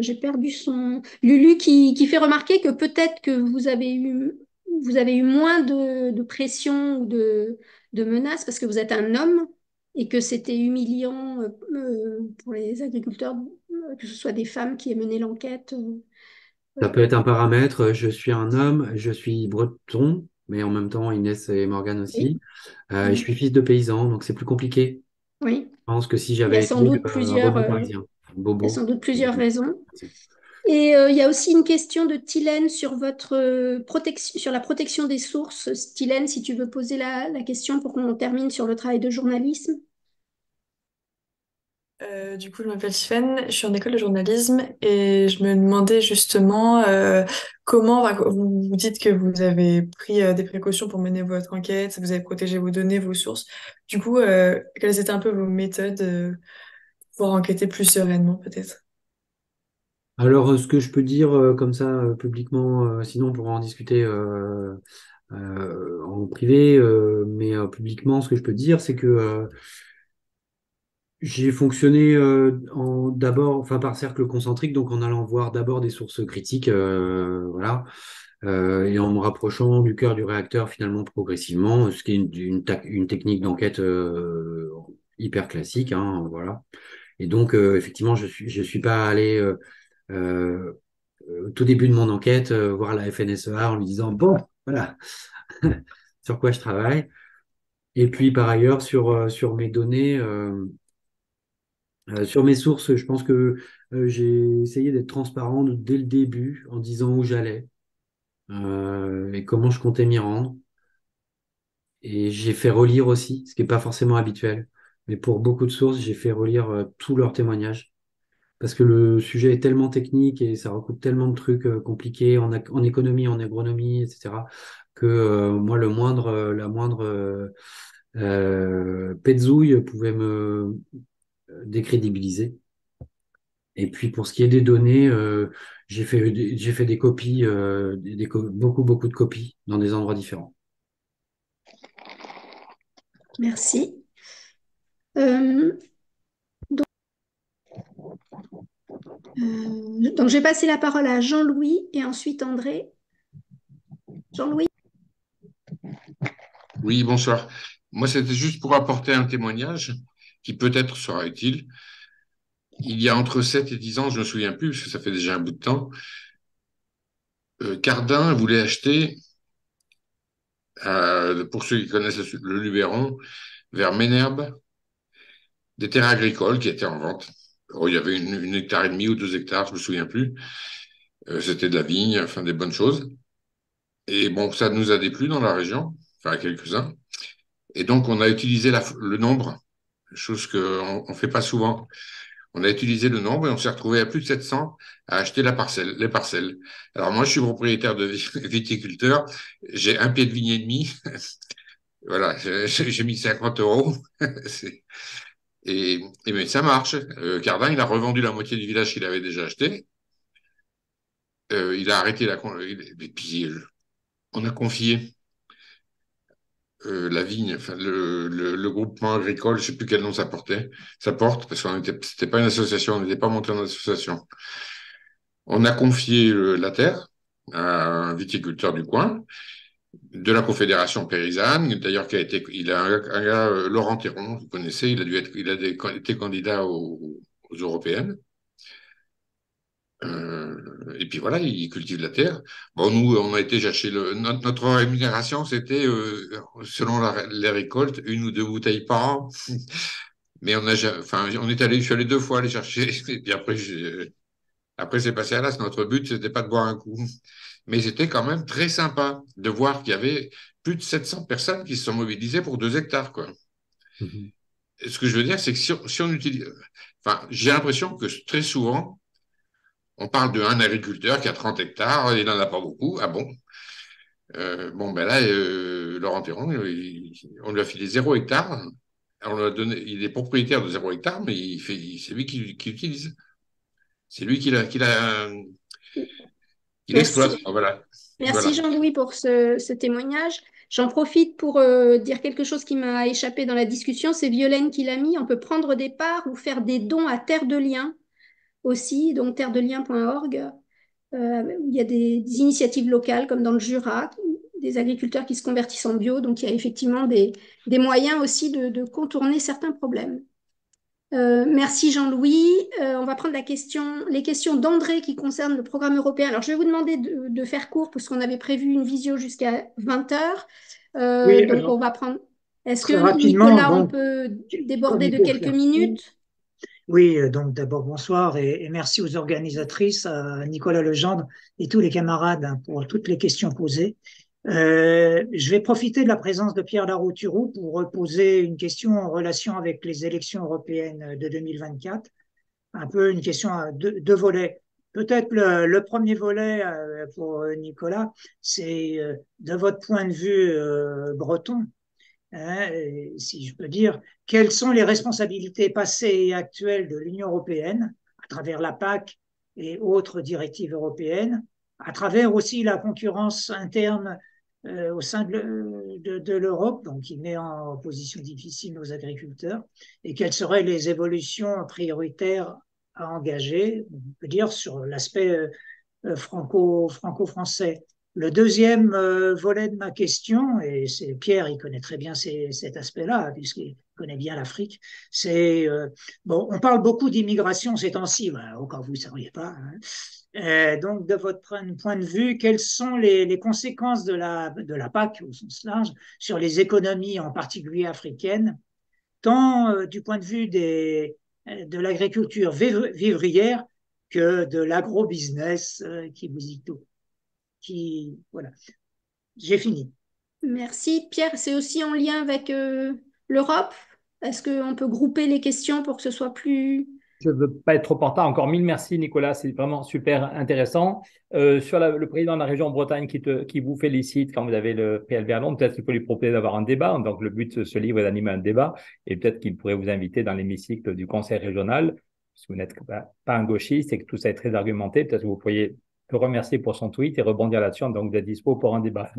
j'ai perdu son, Lulu qui fait remarquer que peut-être que vous avez eu moins de pression ou de menaces parce que vous êtes un homme et que c'était humiliant pour les agriculteurs, que ce soit des femmes qui aient mené l'enquête. Ça peut être un paramètre. Je suis un homme, je suis breton, mais en même temps, Inès et Morgane Oui. aussi. Et je suis fils de paysan, donc c'est plus compliqué. Oui. Je pense que si Il y a j'avais été sans doute un rebond parisien, un il y a bobo. sans doute plusieurs raisons. Et il y a aussi une question de Tylène sur votre protection, sur la protection des sources. Tylène, si tu veux poser la question pour qu'on termine sur le travail de journalisme. Du coup, je m'appelle Sven, je suis en école de journalisme et je me demandais justement comment, enfin, vous dites que vous avez pris des précautions pour mener votre enquête, vous avez protégé vos données, vos sources. Du coup, quelles étaient un peu vos méthodes pour enquêter plus sereinement, peut-être? Alors, ce que je peux dire comme ça publiquement, sinon on pourra en discuter en privé, mais publiquement, ce que je peux dire, c'est que J'ai fonctionné d'abord, enfin par cercle concentrique, donc en allant voir d'abord des sources critiques, voilà, et en me rapprochant du cœur du réacteur finalement progressivement, ce qui est une technique d'enquête hyper classique, hein, voilà. Et donc effectivement, je suis pas allé euh, au tout début de mon enquête voir la FNSEA en lui disant bon, voilà, sur quoi je travaille. Et puis par ailleurs sur mes données. Sur mes sources, je pense que j'ai essayé d'être transparent dès le début en disant où j'allais et comment je comptais m'y rendre. Et j'ai fait relire aussi, ce qui n'est pas forcément habituel. Mais pour beaucoup de sources, j'ai fait relire tous leurs témoignages. Parce que le sujet est tellement technique et ça recoupe tellement de trucs compliqués en économie, en agronomie, etc., que moi, la moindre petzouille pouvait me décrédibiliser. Et puis pour ce qui est des données, j'ai fait des copies, beaucoup de copies dans des endroits différents. Merci. Euh, donc, je vais passer la parole à Jean-Louis et ensuite André. Jean-Louis? Oui, bonsoir. Moi, c'était juste pour apporter un témoignage qui peut-être sera utile. Il y a entre 7 et 10 ans, je ne me souviens plus, parce que ça fait déjà un bout de temps, Cardin voulait acheter, pour ceux qui connaissent le Luberon, vers Ménherbe, des terres agricoles qui étaient en vente. Oh, il y avait une hectare et demi ou 2 hectares, je me souviens plus. C'était de la vigne, enfin des bonnes choses. Et bon, ça nous a déplu dans la région, enfin quelques-uns. Et donc, on a utilisé le nombre, chose qu'on ne fait pas souvent. On a utilisé le nombre et on s'est retrouvé à plus de 700 à acheter les parcelles. Alors moi, je suis propriétaire de viticulteur. J'ai un pied de vigne et demi. Voilà, j'ai mis 50 euros. Mais ça marche. Cardin, il a revendu la moitié du village qu'il avait déjà acheté. Il a arrêté et puis on a confié la vigne, enfin le groupement agricole, je ne sais plus quel nom ça portait. Ça porte parce c'était pas une association, on n'était pas monté en association. On a confié la terre à un viticulteur du coin, de la Confédération paysanne, d'ailleurs il a un gars, Laurent Théron, vous connaissez, été candidat aux européennes. Et puis voilà, il cultive la terre. Bon, nous, on a été chercher notre rémunération, c'était selon les récoltes, 1 ou 2 bouteilles par an. Mais je suis allé 2 fois les chercher. Et puis après, c'est passé à l'as. Notre but, c'était pas de boire un coup. Mais c'était quand même très sympa de voir qu'il y avait plus de 700 personnes qui se sont mobilisées pour 2 hectares, quoi. Mhm. Et ce que je veux dire, c'est que si on utilise, enfin, j'ai l'impression que très souvent, on parle d'un agriculteur qui a 30 hectares, il n'en a pas beaucoup. Ah bon? Bon, ben là, Laurent Théron, on lui a filé 0 hectare. On lui a donné, il est propriétaire de 0 hectare, mais c'est lui qui utilise. C'est lui qui l'exploite. Merci. Voilà. Merci Voilà. Jean-Louis pour ce témoignage. J'en profite pour dire quelque chose qui m'a échappé dans la discussion. C'est Violaine qui l'a mis. On peut prendre des parts ou faire des dons à Terre de Liens aussi, donc terredelien.org. Il y a des initiatives locales comme dans le Jura, des agriculteurs qui se convertissent en bio. Donc il y a effectivement des moyens aussi de contourner certains problèmes. Merci Jean-Louis. On va prendre les questions d'André qui concernent le programme européen. Alors, je vais vous demander de faire court parce qu'on avait prévu une visio jusqu'à 20 heures. Oui, Donc, on alors, va prendre. Est-ce très que rapidement, Nicolas, on donc, peut comme déborder il de faut quelques faire court, minutes? oui, donc d'abord bonsoir et merci aux organisatrices, à Nicolas Legendre et tous les camarades hein, pour toutes les questions posées. Je vais profiter de la présence de Pierre Larouturou pour poser une question en relation avec les élections européennes de 2024. Un peu une question à deux volets. Peut-être le premier volet pour Nicolas, c'est de votre point de vue breton, hein, si je peux dire, quelles sont les responsabilités passées et actuelles de l'Union européenne à travers la PAC et autres directives européennes, à travers aussi la concurrence interne au sein de l'Europe, donc qui met en position difficile nos agriculteurs, et quelles seraient les évolutions prioritaires à engager, on peut dire, sur l'aspect franco-français. Le deuxième volet de ma question, et c'est Pierre, il connaît très bien cet aspect-là, puisqu'il connaît bien l'Afrique, c'est, bon, on parle beaucoup d'immigration ces temps-ci, voilà, au cas où vous ne sauriez pas, hein. Donc, de votre point de vue, quelles sont les conséquences de la PAC au sens large sur les économies, en particulier africaines, tant du point de vue de l'agriculture vivrière que de l'agro-business qui vous y tout. Voilà, j'ai fini. Merci. Pierre, c'est aussi en lien avec l'Europe. Est-ce qu'on peut grouper les questions pour que ce soit plus... Je ne veux pas être trop en retard. Encore mille merci, Nicolas. C'est vraiment super intéressant. Sur le président de la région Bretagne qui vous félicite quand vous avez le prix Albert Londres, peut-être qu'il faut lui proposer d'avoir un débat. Donc, le but de ce livre est d'animer un débat et peut-être qu'il pourrait vous inviter dans l'hémicycle du conseil régional. Si vous n'êtes pas un gauchiste et que tout ça est très argumenté, peut-être que vous pourriez le remercier pour son tweet et rebondir là-dessus. Donc, d'être dispo pour un débat.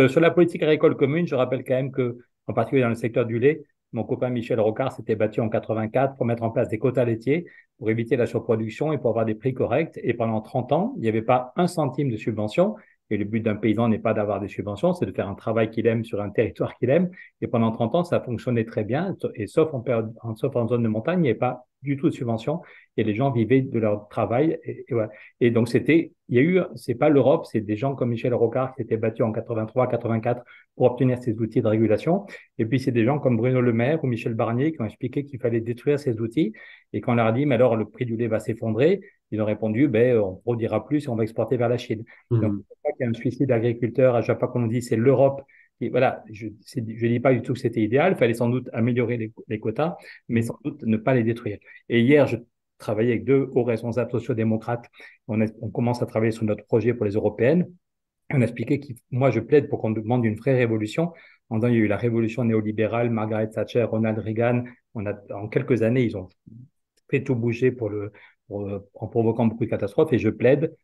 Sur la politique agricole commune, je rappelle quand même que, en particulier dans le secteur du lait, mon copain Michel Rocard s'était battu en 84 pour mettre en place des quotas laitiers pour éviter la surproduction et pour avoir des prix corrects. Et pendant 30 ans, il n'y avait pas un centime de subvention. Et le but d'un paysan n'est pas d'avoir des subventions, c'est de faire un travail qu'il aime sur un territoire qu'il aime. Et pendant 30 ans, ça a fonctionné très bien. Et sauf en zone de montagne, il n'y avait pas du tout de subvention. Et les gens vivaient de leur travail. Et voilà. Et donc, c'est pas l'Europe, c'est des gens comme Michel Rocard qui s'étaient battus en 83, 84 pour obtenir ces outils de régulation. Et puis, c'est des gens comme Bruno Le Maire ou Michel Barnier qui ont expliqué qu'il fallait détruire ces outils. Et quand on leur a dit, mais alors le prix du lait va s'effondrer, ils ont répondu, on produira plus et on va exporter vers la Chine. Donc, c'est pas qu'il y a un suicide d'agriculteurs à chaque fois qu'on nous dit c'est l'Europe. Et voilà, je dis pas du tout que c'était idéal. Il fallait sans doute améliorer les quotas, mais sans doute ne pas les détruire. Et hier, je travaillais avec deux hauts responsables sociaux-démocrates. On commence à travailler sur notre projet pour les européennes. On a expliqué que moi, je plaide pour qu'on demande une vraie révolution. En disant, il y a eu la révolution néolibérale, Margaret Thatcher, Ronald Reagan. En quelques années, ils ont fait tout bouger en provoquant beaucoup de catastrophes. Et je plaide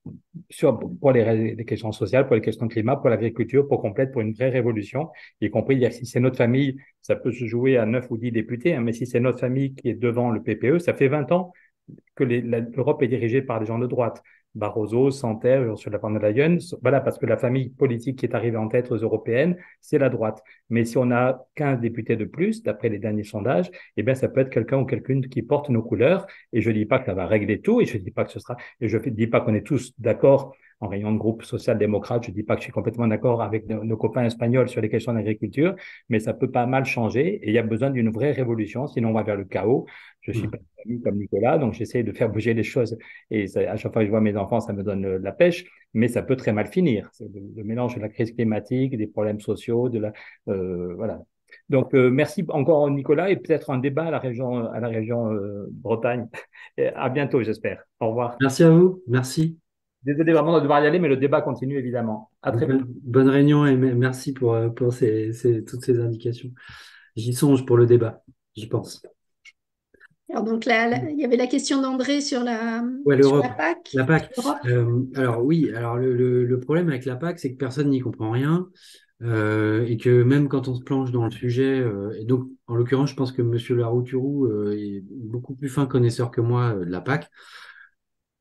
pour les questions sociales, pour les questions de climat, pour l'agriculture, pour qu'on plaide pour une vraie révolution, y compris dire que si c'est notre famille, ça peut se jouer à 9 ou 10 députés, hein, mais si c'est notre famille qui est devant le PPE, ça fait 20 ans que l'Europe est dirigée par des gens de droite. Barroso, Santer, Ursula von der Leyen, voilà, parce que la famille politique qui est arrivée en tête aux européennes, c'est la droite. Mais si on a 15 députés de plus, d'après les derniers sondages, eh bien, ça peut être quelqu'un ou quelqu'une qui porte nos couleurs. Et je dis pas que ça va régler tout, et je dis pas que je dis pas qu'on est tous d'accord en réunion de groupe social-démocrate. Je dis pas que je suis complètement d'accord avec nos copains espagnols sur les questions d'agriculture, mais ça peut pas mal changer et il y a besoin d'une vraie révolution, sinon on va vers le chaos. Je suis pas ami comme Nicolas, donc j'essaie de faire bouger les choses et à chaque fois que je vois mes enfants, ça me donne la pêche, mais ça peut très mal finir. C'est le mélange de la crise climatique, des problèmes sociaux, voilà. Donc, merci encore Nicolas et peut-être un débat à la région Bretagne. Et à bientôt, j'espère. Au revoir. Merci à vous. Merci. Désolé vraiment de devoir y aller, mais le débat continue évidemment. À très bientôt. Bonne réunion et merci pour toutes ces indications. J'y songe pour le débat, j'y pense. Alors donc là, il y avait la question d'André sur la PAC. La PAC. Alors oui, alors le problème avec la PAC, c'est que personne n'y comprend rien et que même quand on se plonge dans le sujet, et donc en l'occurrence, je pense que Monsieur Larouturou est beaucoup plus fin connaisseur que moi de la PAC.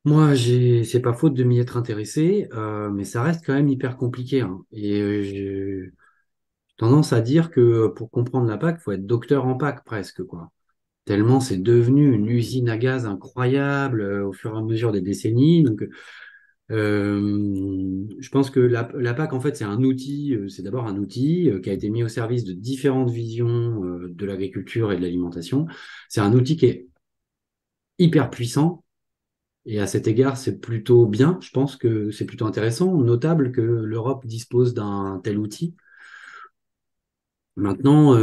Moi, c'est pas faute de m'y être intéressé, mais ça reste quand même hyper compliqué, hein. Et j'ai tendance à dire que pour comprendre la PAC, il faut être docteur en PAC presque, quoi. Tellement c'est devenu une usine à gaz incroyable au fur et à mesure des décennies. Donc, je pense que la PAC, en fait, c'est un outil, c'est d'abord un outil qui a été mis au service de différentes visions de l'agriculture et de l'alimentation. C'est un outil qui est hyper puissant. Et à cet égard, c'est plutôt bien. Je pense que c'est plutôt intéressant, notable que l'Europe dispose d'un tel outil. Maintenant,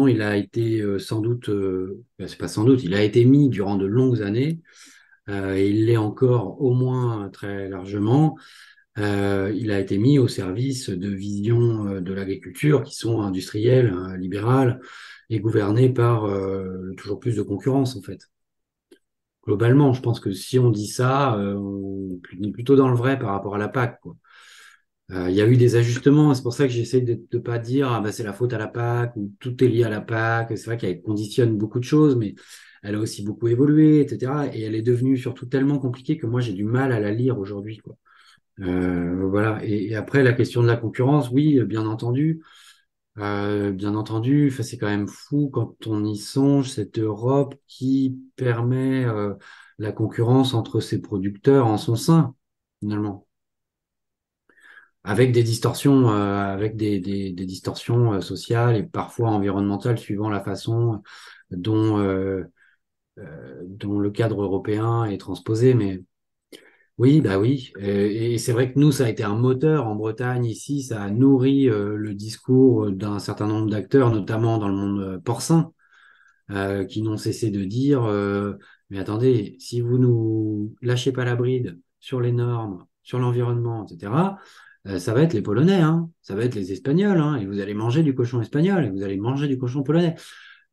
il a été sans doute, c'est pas sans doute, il a été mis durant de longues années, et il l'est encore au moins très largement. Il a été mis au service de visions de l'agriculture qui sont industrielles, libérales et gouvernées par toujours plus de concurrence en fait. Globalement, je pense que si on dit ça, on est plutôt dans le vrai par rapport à la PAC, quoi. Il y a eu des ajustements, c'est pour ça que j'essaie de ne pas dire ah, bah, c'est la faute à la PAC ou tout est lié à la PAC. C'est vrai qu'elle conditionne beaucoup de choses, mais elle a aussi beaucoup évolué, etc. Et elle est devenue surtout tellement compliquée que moi j'ai du mal à la lire aujourd'hui, quoi. Voilà. Et après la question de la concurrence, oui, bien entendu. Enfin, c'est quand même fou quand on y songe cette Europe qui permet la concurrence entre ses producteurs en son sein, finalement avec des distorsions, avec des distorsions sociales et parfois environnementales suivant la façon dont, dont le cadre européen est transposé. Mais oui, bah oui. Et c'est vrai que nous, ça a été un moteur en Bretagne ici, ça a nourri le discours d'un certain nombre d'acteurs, notamment dans le monde porcin, qui n'ont cessé de dire mais attendez, si vous nous lâchez pas la bride sur les normes, sur l'environnement, etc., ça va être les Polonais, hein, ça va être les Espagnols, hein, et vous allez manger du cochon espagnol, et vous allez manger du cochon polonais.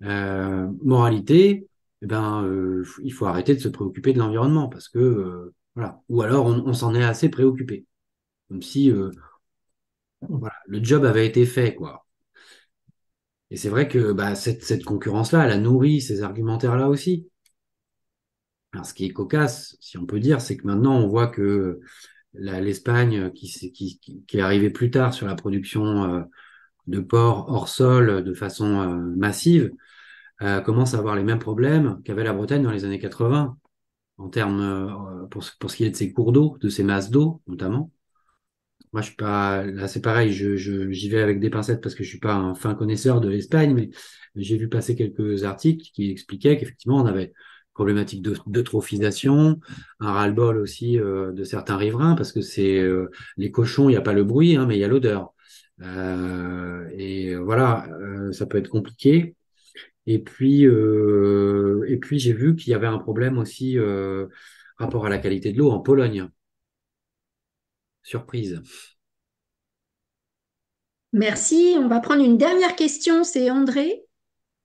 Moralité, eh ben, il faut arrêter de se préoccuper de l'environnement, parce que, voilà. Ou alors on s'en est assez préoccupé, comme si voilà, le job avait été fait, quoi. Et c'est vrai que bah, cette concurrence-là, elle a nourri ces argumentaires-là aussi. Alors, ce qui est cocasse, si on peut dire, c'est que maintenant, on voit que l'Espagne, qui est arrivée plus tard sur la production de porc hors sol de façon massive, commence à avoir les mêmes problèmes qu'avait la Bretagne dans les années 80, en termes, pour ce qui est de ses cours d'eau, de ses masses d'eau, notamment. Moi, je suis pas, là, c'est pareil, j'y vais avec des pincettes parce que je suis pas un fin connaisseur de l'Espagne, mais j'ai vu passer quelques articles qui expliquaient qu'effectivement, on avait problématique d'eutrophisation, un ras-le-bol aussi de certains riverains parce que c'est les cochons, il n'y a pas le bruit, hein, mais il y a l'odeur. Et voilà, ça peut être compliqué. Et puis j'ai vu qu'il y avait un problème aussi rapport à la qualité de l'eau en Pologne. Surprise. Merci. On va prendre une dernière question. C'est André.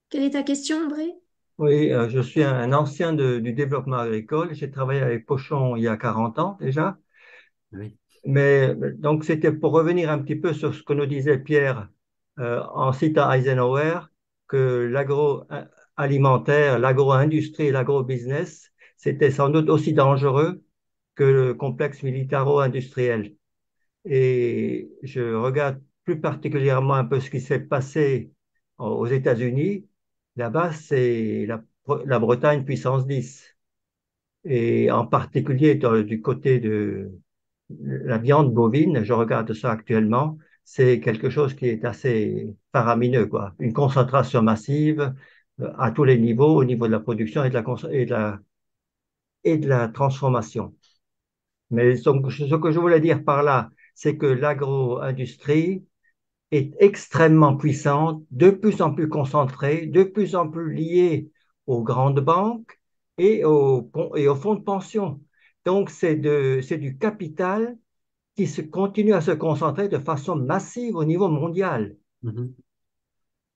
Quelle est ta question, André? Oui, je suis un ancien du développement agricole. J'ai travaillé avec Pochon il y a 40 ans déjà. Oui. Mais donc, c'était pour revenir un petit peu sur ce que nous disait Pierre en citant Eisenhower, que l'agroalimentaire, l'agro-industrie et l'agro-business, c'était sans doute aussi dangereux que le complexe militaro-industriel. Et je regarde plus particulièrement un peu ce qui s'est passé aux États-Unis. Là-bas, c'est la Bretagne puissance 10. Et en particulier du côté de la viande bovine, je regarde ça actuellement, c'est quelque chose qui est assez faramineux, quoi. Une concentration massive à tous les niveaux, au niveau de la production et de la transformation. Mais ce que je voulais dire par là, c'est que l'agro-industrie est extrêmement puissante, de plus en plus concentrée, de plus en plus liée aux grandes banques et aux fonds de pension. Donc, c'est du capital qui continue à se concentrer de façon massive au niveau mondial. Mhm.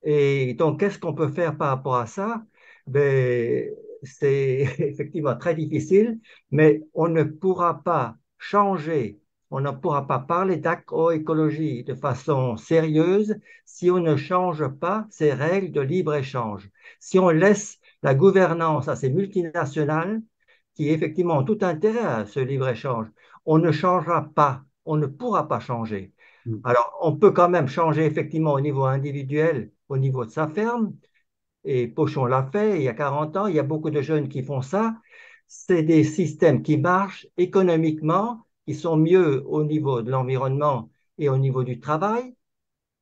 Et donc, qu'est-ce qu'on peut faire par rapport à ça? Ben, c'est effectivement très difficile, mais on ne pourra pas changer, on ne pourra pas parler d'agroécologie de façon sérieuse si on ne change pas ces règles de libre-échange. Si on laisse la gouvernance à ces multinationales qui effectivement ont tout intérêt à ce libre-échange, on ne changera pas, on ne pourra pas changer. Mm. Alors, on peut quand même changer effectivement au niveau individuel, au niveau de sa ferme, et Pochon l'a fait il y a 40 ans, il y a beaucoup de jeunes qui font ça. C'est des systèmes qui marchent économiquement, qui sont mieux au niveau de l'environnement et au niveau du travail.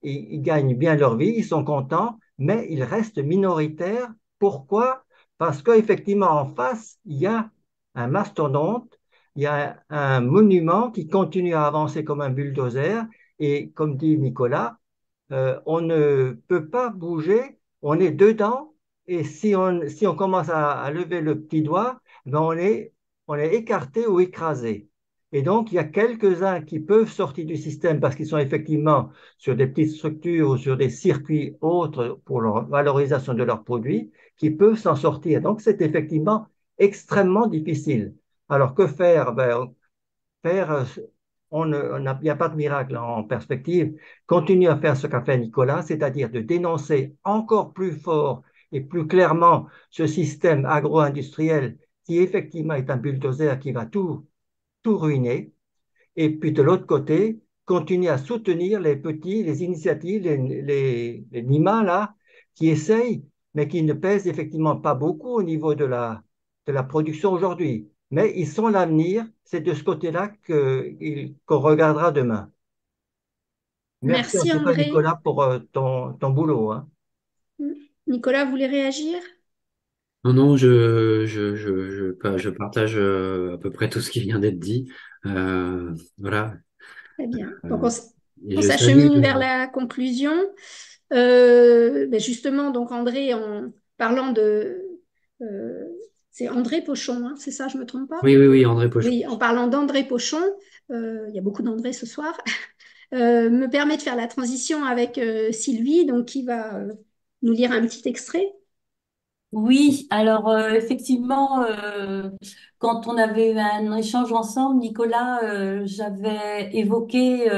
Et ils gagnent bien leur vie, ils sont contents, mais ils restent minoritaires. Pourquoi? Parce qu'effectivement, en face, il y a un mastodonte, il y a un monument qui continue à avancer comme un bulldozer. Et comme dit Nicolas, on ne peut pas bouger, on est dedans, et si on commence à lever le petit doigt, ben on est écarté ou écrasé. Et donc, il y a quelques-uns qui peuvent sortir du système parce qu'ils sont effectivement sur des petites structures ou sur des circuits autres pour la valorisation de leurs produits, qui peuvent s'en sortir. Donc, c'est effectivement extrêmement difficile. Alors, que faire? Ben, faire il n'y a pas de miracle en perspective. Continue à faire ce qu'a fait Nicolas, c'est-à-dire de dénoncer encore plus fort et plus clairement ce système agro-industriel qui effectivement est un bulldozer qui va tout ruiner. Et puis de l'autre côté, continue à soutenir les petits, les initiatives, les NIMA là, qui essayent, mais qui ne pèsent effectivement pas beaucoup au niveau de la production aujourd'hui. Mais ils sont l'avenir, c'est de ce côté-là qu'on regardera demain. Merci en Merci tout cas, André. Nicolas, pour ton boulot, hein. Nicolas voulait réagir? Non, non, je partage à peu près tout ce qui vient d'être dit. Voilà. Très bien. Donc, Euh, et on je salue. s'achemine vers la conclusion. Ben justement, donc André, en parlant de... euh, c'est André Pochon, hein, c'est ça, je ne me trompe pas? Oui, oui, oui, André Pochon. Oui, en parlant d'André Pochon, il y a beaucoup d'André ce soir, me permet de faire la transition avec Sylvie, donc qui va nous lire un petit extrait. Oui, alors effectivement, quand on avait eu un échange ensemble, Nicolas, j'avais évoqué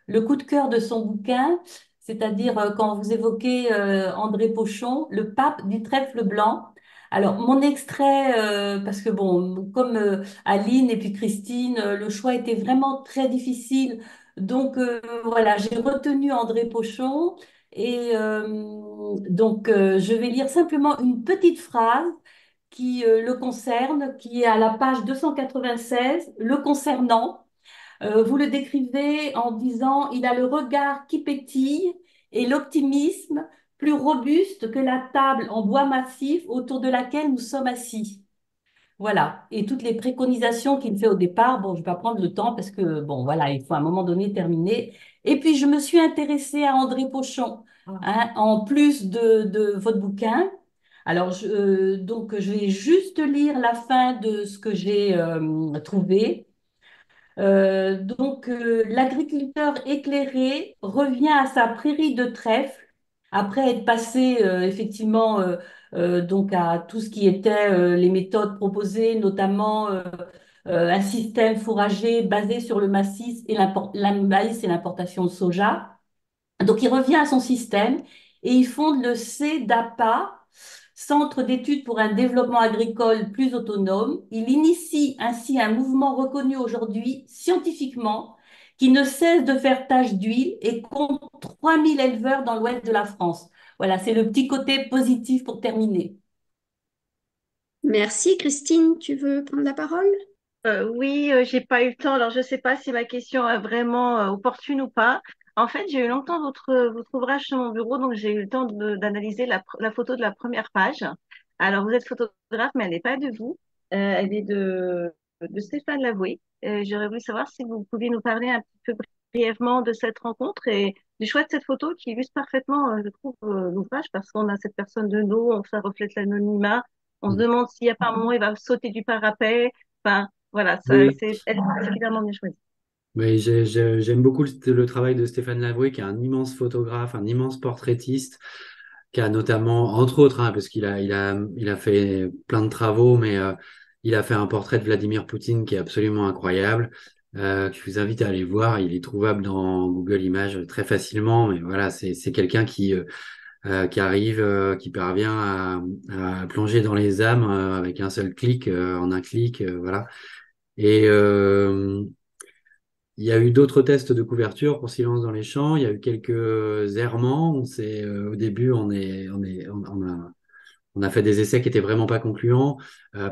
le coup de cœur de son bouquin, c'est-à-dire quand vous évoquez André Pochon, le pape du trèfle blanc. Alors mon extrait, parce que bon, comme Aline et puis Christine, le choix était vraiment très difficile. Donc voilà, j'ai retenu André Pochon. Et donc, je vais lire simplement une petite phrase qui le concerne, qui est à la page 296, le concernant. Vous le décrivez en disant, il a le regard qui pétille et l'optimisme plus robuste que la table en bois massif autour de laquelle nous sommes assis. Voilà. Et toutes les préconisations qu'il fait au départ, bon, je vais pas prendre le temps parce que, bon, voilà, il faut à un moment donné terminer. Et puis, je me suis intéressée à André Pochon, hein, en plus de votre bouquin. Alors, donc, je vais juste lire la fin de ce que j'ai trouvé. L'agriculteur éclairé revient à sa prairie de trèfle après être passé effectivement donc à tout ce qui était les méthodes proposées, notamment un système fourrager basé sur le maïs et maïs et l'importation de soja. Donc, il revient à son système et il fonde le CEDAPA, Centre d'études pour un développement agricole plus autonome. Il initie ainsi un mouvement reconnu aujourd'hui scientifiquement qui ne cesse de faire tache d'huile et compte 3000 éleveurs dans l'ouest de la France. Voilà, c'est le petit côté positif pour terminer. Merci. Christine, tu veux prendre la parole? Oui, j'ai pas eu le temps. Alors, je sais pas si ma question est vraiment opportune ou pas. En fait, j'ai eu longtemps votre ouvrage sur mon bureau, donc j'ai eu le temps d'analyser la photo de la première page. Alors, vous êtes photographe, mais elle n'est pas de vous. Elle est de Stéphane Lavoué. J'aurais voulu savoir si vous pouviez nous parler un petit peu brièvement de cette rencontre et du choix de cette photo qui illustre parfaitement, je trouve, l'ouvrage parce qu'on a cette personne de dos, ça reflète l'anonymat. On se demande s'il n'y a pas un moment, il va sauter du parapet. Enfin, voilà, Oui, elle est particulièrement bien choisie. oui, j'aime beaucoup le travail de Stéphane Lavoué, qui est un immense photographe, un immense portraitiste, qui a notamment, entre autres, hein, parce qu'il a fait plein de travaux, mais il a fait un portrait de Vladimir Poutine qui est absolument incroyable, que je vous invite à aller voir. Il est trouvable dans Google Images très facilement, mais voilà, c'est quelqu'un qui arrive, qui parvient à plonger dans les âmes avec un seul clic, en un clic, voilà. Et il y a eu d'autres tests de couverture pour Silence dans les champs. Il y a eu quelques errements. Au début, on a fait des essais qui étaient vraiment pas concluants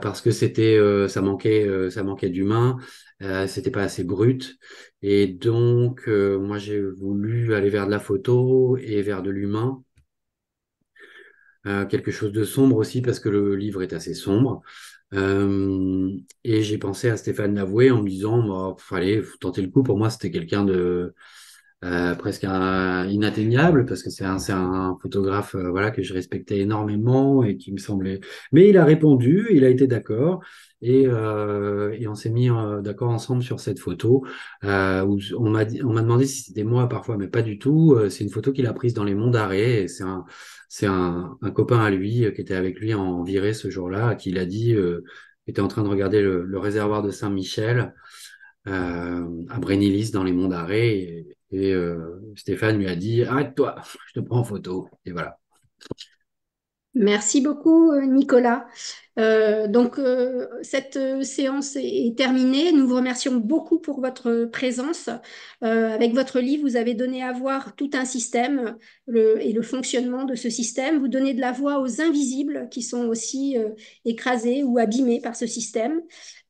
parce que ça manquait d'humain, c'était pas assez brut. Et donc, moi, j'ai voulu aller vers de la photo et vers de l'humain. Quelque chose de sombre aussi parce que le livre est assez sombre. Et j'ai pensé à Stéphane Lavoué en me disant, bah, allez, faut tenter le coup. Pour moi, c'était quelqu'un de presque inatteignable parce que c'est un photographe voilà que je respectais énormément et qui me semblait. Mais il a répondu, il a été d'accord et on s'est mis d'accord ensemble sur cette photo où on m'a demandé si c'était moi parfois, mais pas du tout. C'est une photo qu'il a prise dans les Monts d'Arrée et c'est un copain à lui qui était avec lui en virée ce jour-là, qui l'a dit était en train de regarder le réservoir de Saint-Michel. à Brénilis dans les Monts d'Arrée. Stéphane lui a dit, arrête-toi, je te prends en photo. Et voilà. Merci beaucoup, Nicolas. Cette séance est terminée. Nous vous remercions beaucoup pour votre présence. Avec votre livre, vous avez donné à voir tout un système et le fonctionnement de ce système. Vous donnez de la voix aux invisibles qui sont aussi écrasés ou abîmés par ce système.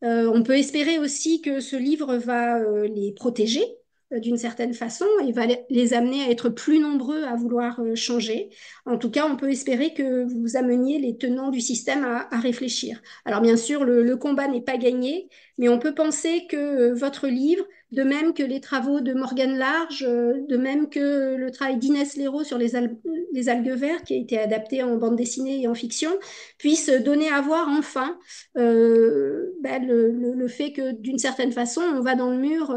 On peut espérer aussi que ce livre va les protéger d'une certaine façon et va les amener à être plus nombreux à vouloir changer. En tout cas, on peut espérer que vous ameniez les tenants du système à réfléchir. Alors bien sûr, le combat n'est pas gagné, mais on peut penser que votre livre, de même que les travaux de Morgane Large, de même que le travail d'Inès Léraud sur les algues vertes, qui a été adapté en bande dessinée et en fiction, puisse donner à voir enfin le fait que d'une certaine façon, on va dans le mur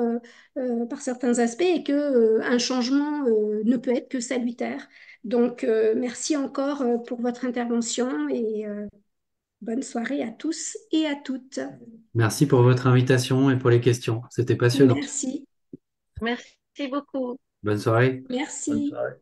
par certains aspects et que un changement ne peut être que salutaire. Donc, merci encore pour votre intervention et bonne soirée à tous et à toutes. Merci pour votre invitation et pour les questions. C'était passionnant. Merci. Merci beaucoup. Bonne soirée. Bonne Merci. soirée.